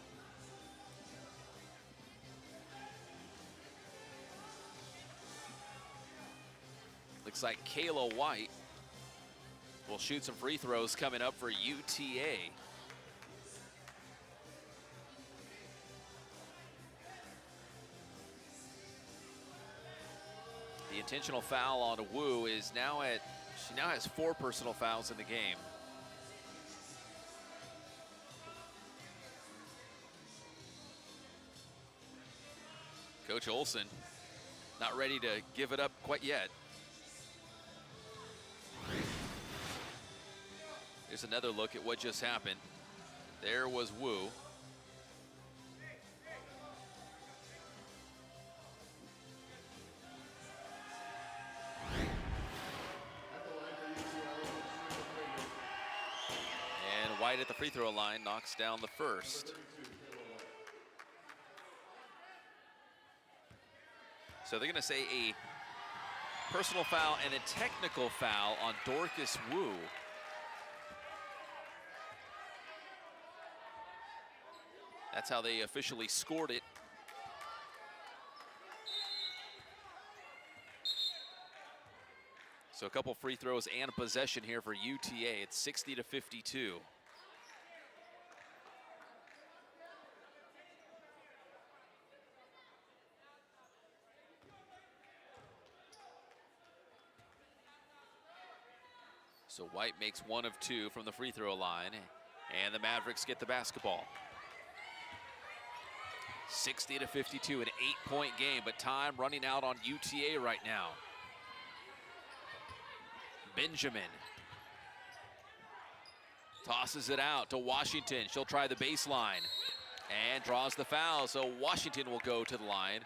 Looks like Kayla White will shoot some free throws coming up for UTA. The intentional foul on Wu is now at, she now has 4 personal fouls in the game. Coach Olson not ready to give it up quite yet. Here's another look at what just happened. There was Wu. And White at the free throw line knocks down the first. So they're going to say a personal foul and a technical foul on Dorcas Wu. That's how they officially scored it. So a couple free throws and possession here for UTA. It's 60-52. So White makes 1 of 2 from the free throw line, and the Mavericks get the basketball. 60-52, an 8-point game, but time running out on UTA right now. Benjamin Tosses it out to Washington. She'll try the baseline and draws the foul. So Washington will go to the line.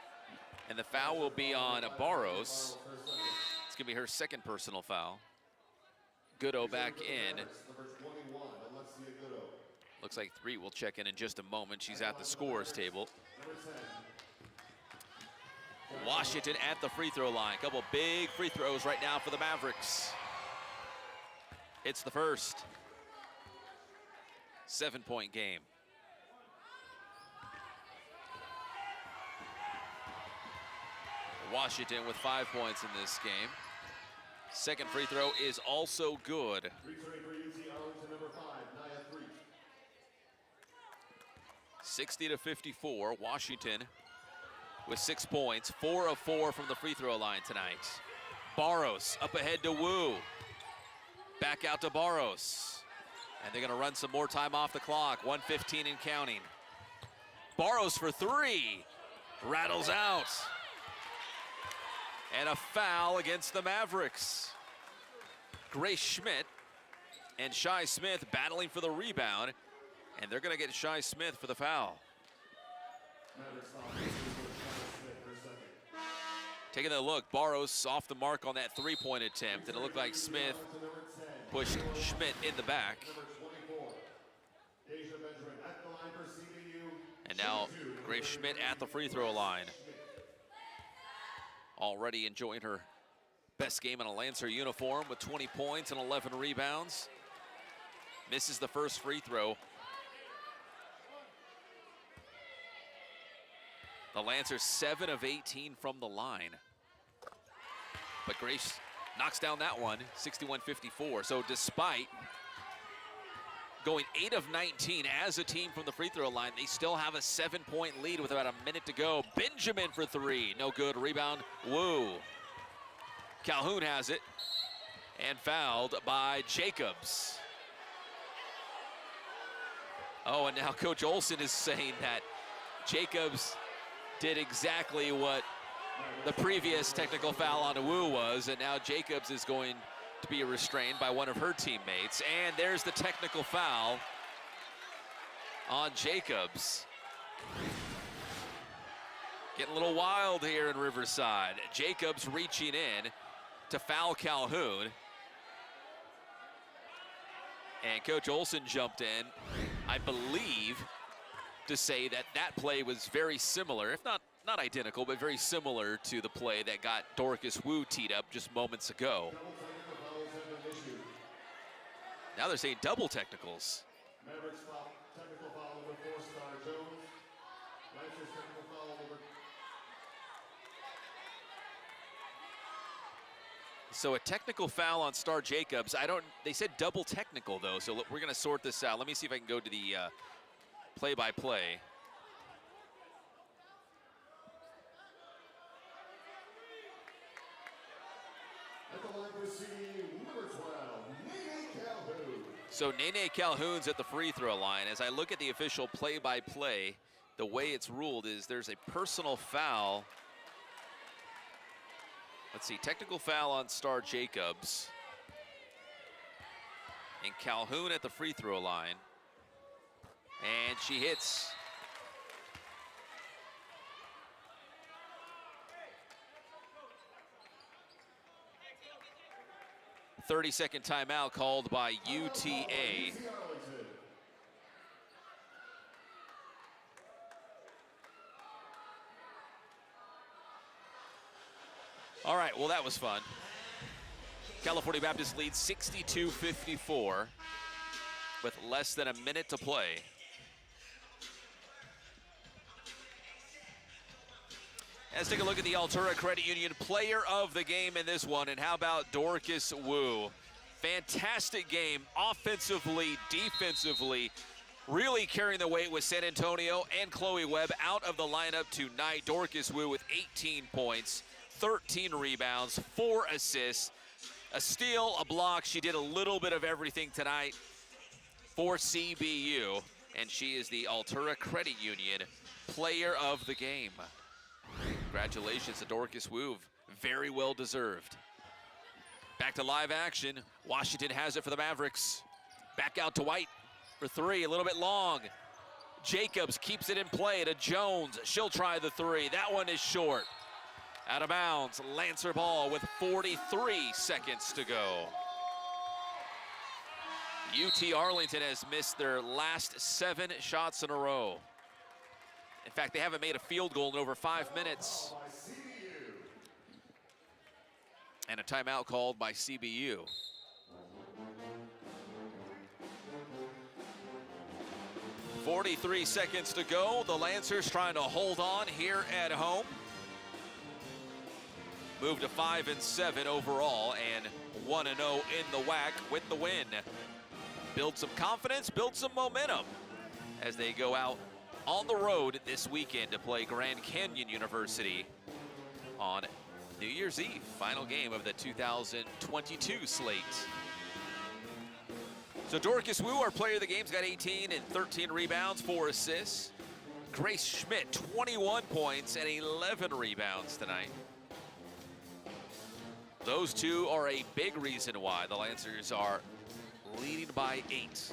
And the foul will be on Barros. It's going to be her second personal foul. Goodo back in. Looks like Three will check in just a moment. She's at the scorer's table. Washington at the free throw line. Couple big free throws right now for the Mavericks. It's the first. 7-point game. Washington with 5 points in this game. Second free throw is also good. 60-54, Washington with 6 points, 4 of 4 from the free throw line tonight. Barros up ahead to Wu. Back out to Barros. And they're gonna run some more time off the clock, 1:15 and counting. Barros for 3, rattles out. And a foul against the Mavericks. Grace Schmidt and Shai Smith battling for the rebound. And they're gonna get Shai Smith for the foul. Taking a look, Barros off the mark on that three-point attempt. And it looked like Smith pushed Schmidt in the back. And now Grace Schmidt at the free throw line. Already enjoying her best game in a Lancer uniform with 20 points and 11 rebounds. Misses the first free throw. The Lancers 7 of 18 from the line. But Grace knocks down that one, 61-54. So despite going 8 of 19 as a team from the free throw line, they still have a 7-point lead with about a minute to go. Benjamin for 3, no good. Rebound, Wu. Calhoun has it, and fouled by Jacobs. Oh, and now Coach Olson is saying that Jacobs did exactly what the previous technical foul on Wu was, and now Jacobs is going to be restrained by one of her teammates. And there's the technical foul on Jacobs. Getting a little wild here in Riverside. Jacobs reaching in to foul Calhoun. And Coach Olson jumped in, I believe, to say that that play was very similar, if not identical, but very similar to the play that got Dorcas Wu teed up just moments ago. Now they're saying double technicals. Mavericks technical foul number 4, Star Jones. Lancers technical foul number. So a technical foul on Star Jacobs. They said double technical though, so look, we're gonna sort this out. Let me see if I can go to the play-by-play. At the line for CBU, number 12, Nene Calhoun. So Nene Calhoun's at the free throw line. As I look at the official play-by-play, the way it's ruled is there's a personal foul. Let's see, technical foul on Star Jacobs. And Calhoun at the free throw line. And she hits. "30-second timeout called by UTA. All right, well, that was fun. California Baptist leads 62-54 with less than a minute to play. Let's take a look at the Altura Credit Union player of the game in this one. And how about Dorcas Wu? Fantastic game, offensively, defensively, really carrying the weight with San Antonio and Chloe Webb out of the lineup tonight. Dorcas Wu with 18 points, 13 rebounds, 4 assists, a steal, a block. She did a little bit of everything tonight for CBU, and she is the Altura Credit Union player of the game. Congratulations to Dorcas Wu, very well deserved. Back to live action. Washington has it for the Mavericks. Back out to White for three, a little bit long. Jacobs keeps it in play to Jones. She'll try the three. That one is short. Out of bounds, Lancer ball with 43 seconds to go. UT Arlington has missed their last 7 shots in a row. In fact, they haven't made a field goal in over 5 minutes. And a timeout called by CBU. 43 seconds to go. The Lancers trying to hold on here at home. Moved to 5-7 overall and 1-0 in the WAC with the win. Build some confidence, build some momentum as they go out on the road this weekend to play Grand Canyon University on New Year's Eve, final game of the 2022 slate. So Dorcas Wu, our player of the game's got 18 and 13 rebounds, 4 assists. Grace Schmidt, 21 points and 11 rebounds tonight. Those two are a big reason why the Lancers are leading by 8.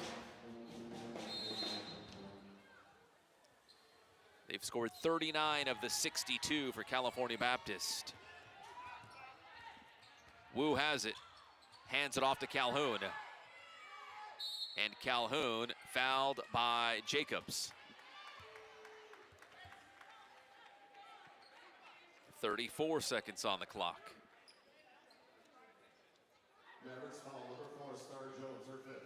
They've scored 39 of the 62 for California Baptist. Wu has it, hands it off to Calhoun. And Calhoun fouled by Jacobs. 34 seconds on the clock. Mavericks foul number 4, Star Jones, her 5th.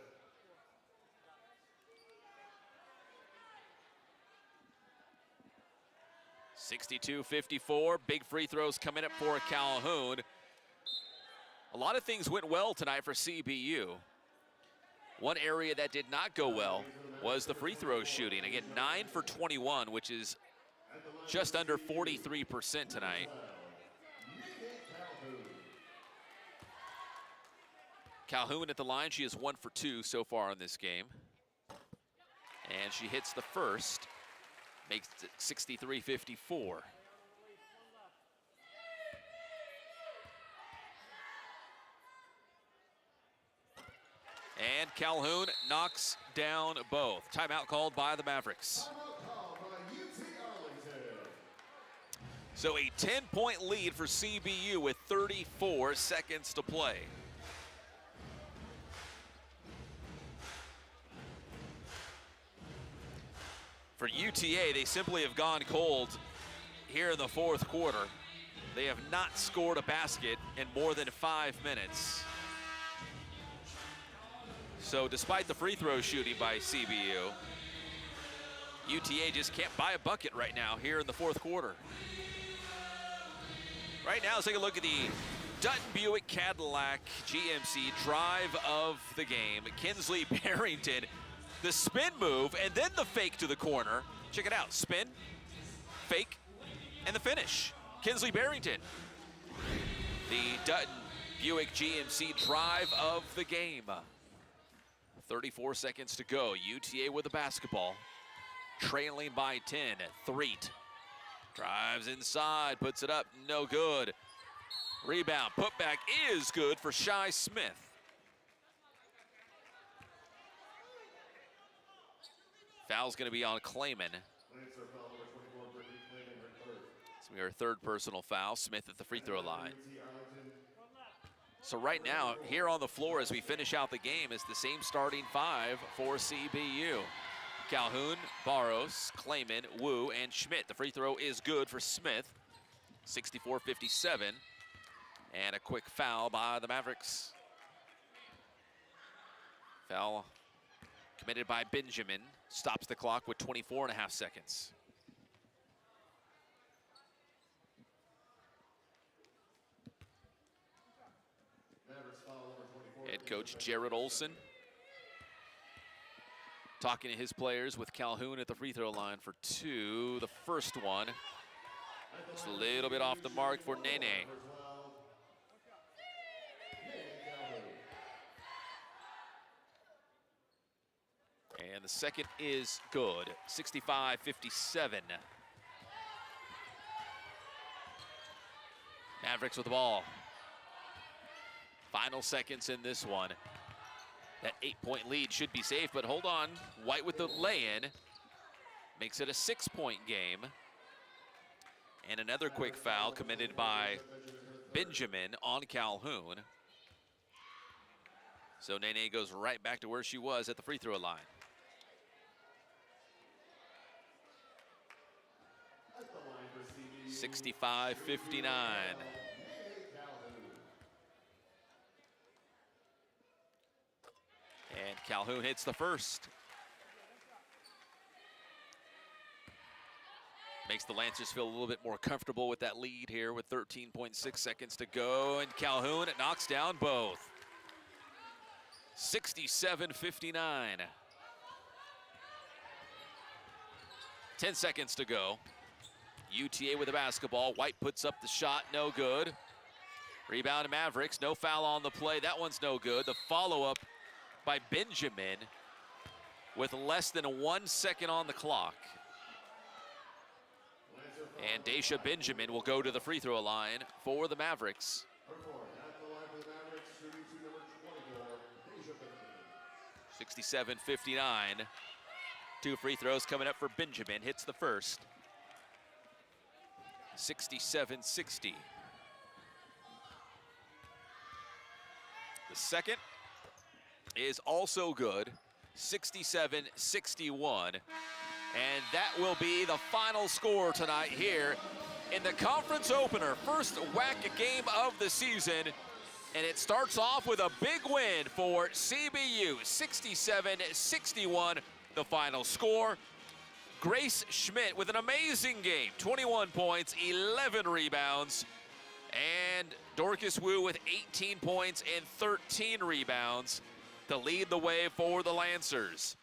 (62-54). Big free throws coming up for Calhoun. A lot of things went well tonight for CBU. One area that did not go well was the free throw shooting. Again, 9 for 21, which is just under 43% tonight. Calhoun at the line, she is 1 for 2 so far in this game. And she hits the first, makes it 63-54. And Calhoun knocks down both. Timeout called by the Mavericks. So a 10-point lead for CBU with 34 seconds to play. For UTA, they simply have gone cold here in the 4th quarter. They have not scored a basket in more than 5 minutes. So despite the free throw shooting by CBU, UTA just can't buy a bucket right now here in the 4th quarter. Right now, let's take a look at the Dutton Buick Cadillac GMC drive of the game. Kinsley Barrington, the spin move, and then the fake to the corner. Check it out, spin, fake, and the finish. Kinsley Barrington. The Dutton Buick GMC drive of the game. 34 seconds to go. UTA with the basketball. Trailing by 10. Threet drives inside, puts it up, no good. Rebound, putback is good for Shy Smith. Foul's going to be on Clayman. It's going to be her 3rd personal foul. Smith at the free throw line. So right now, here on the floor as we finish out the game is the same starting 5 for CBU. Calhoun, Barros, Clayman, Wu, and Schmidt. The free throw is good for Smith. 64-57. And a quick foul by the Mavericks. Foul committed by Benjamin. Stops the clock with 24.5 seconds. Head coach Jared Olson talking to his players with Calhoun at the free throw line for 2. The first one just a little bit off the mark for Nene. And the second is good, 65-57. Mavericks with the ball. Final seconds in this one. That 8-point lead should be safe, but hold on. White with the lay-in makes it a 6-point game. And another quick foul committed by Benjamin on Calhoun. So Nene goes right back to where she was at the free throw line. At the line for CBU, 65-59. And Calhoun hits the first. Makes the Lancers feel a little bit more comfortable with that lead here with 13.6 seconds to go. And Calhoun knocks down both. 67-59. 10 seconds to go. UTA with the basketball. White puts up the shot, no good. Rebound to Mavericks, no foul on the play. That one's no good. The follow-up by Benjamin with less than 1 second on the clock. And Daisha Benjamin will go to the free throw line for the Mavericks. At the line for the Mavericks, shooting to number 24, Daisha Benjamin. 67-59. 2 free throws coming up for Benjamin. Hits the first. 67-60. The second is also good. 67-61. And that will be the final score tonight here in the conference opener. First WAC game of the season. And it starts off with a big win for CBU. 67-61, the final score. Grace Schmidt with an amazing game. 21 points, 11 rebounds. And Dorcas Wu with 18 points and 13 rebounds to lead the way for the Lancers.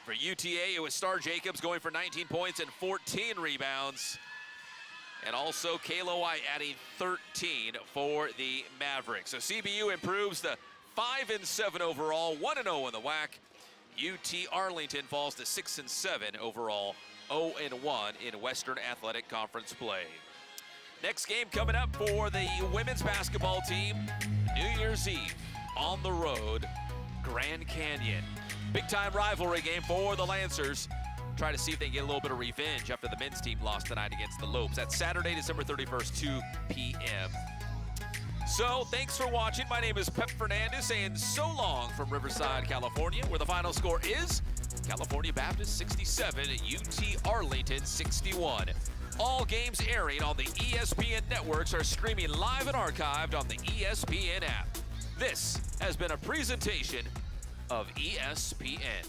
For UTA, it was Star Jacobs going for 19 points and 14 rebounds. And also Kayla White adding 13 for the Mavericks. So CBU improves to 5-7 overall, 1-0 in the WAC. UT Arlington falls to 6-7 overall, 0-1 in Western Athletic Conference play. Next game coming up for the women's basketball team, New Year's Eve on the road, Grand Canyon. Big time rivalry game for the Lancers. Try to see if they can get a little bit of revenge after the men's team lost tonight against the Lopes. That's Saturday, December 31st, 2 p.m. So thanks for watching. My name is Pep Fernandez saying so long from Riverside, California, where the final score is California Baptist 67, UT Arlington 61. All games airing on the ESPN networks are streaming live and archived on the ESPN app. This has been a presentation of ESPN.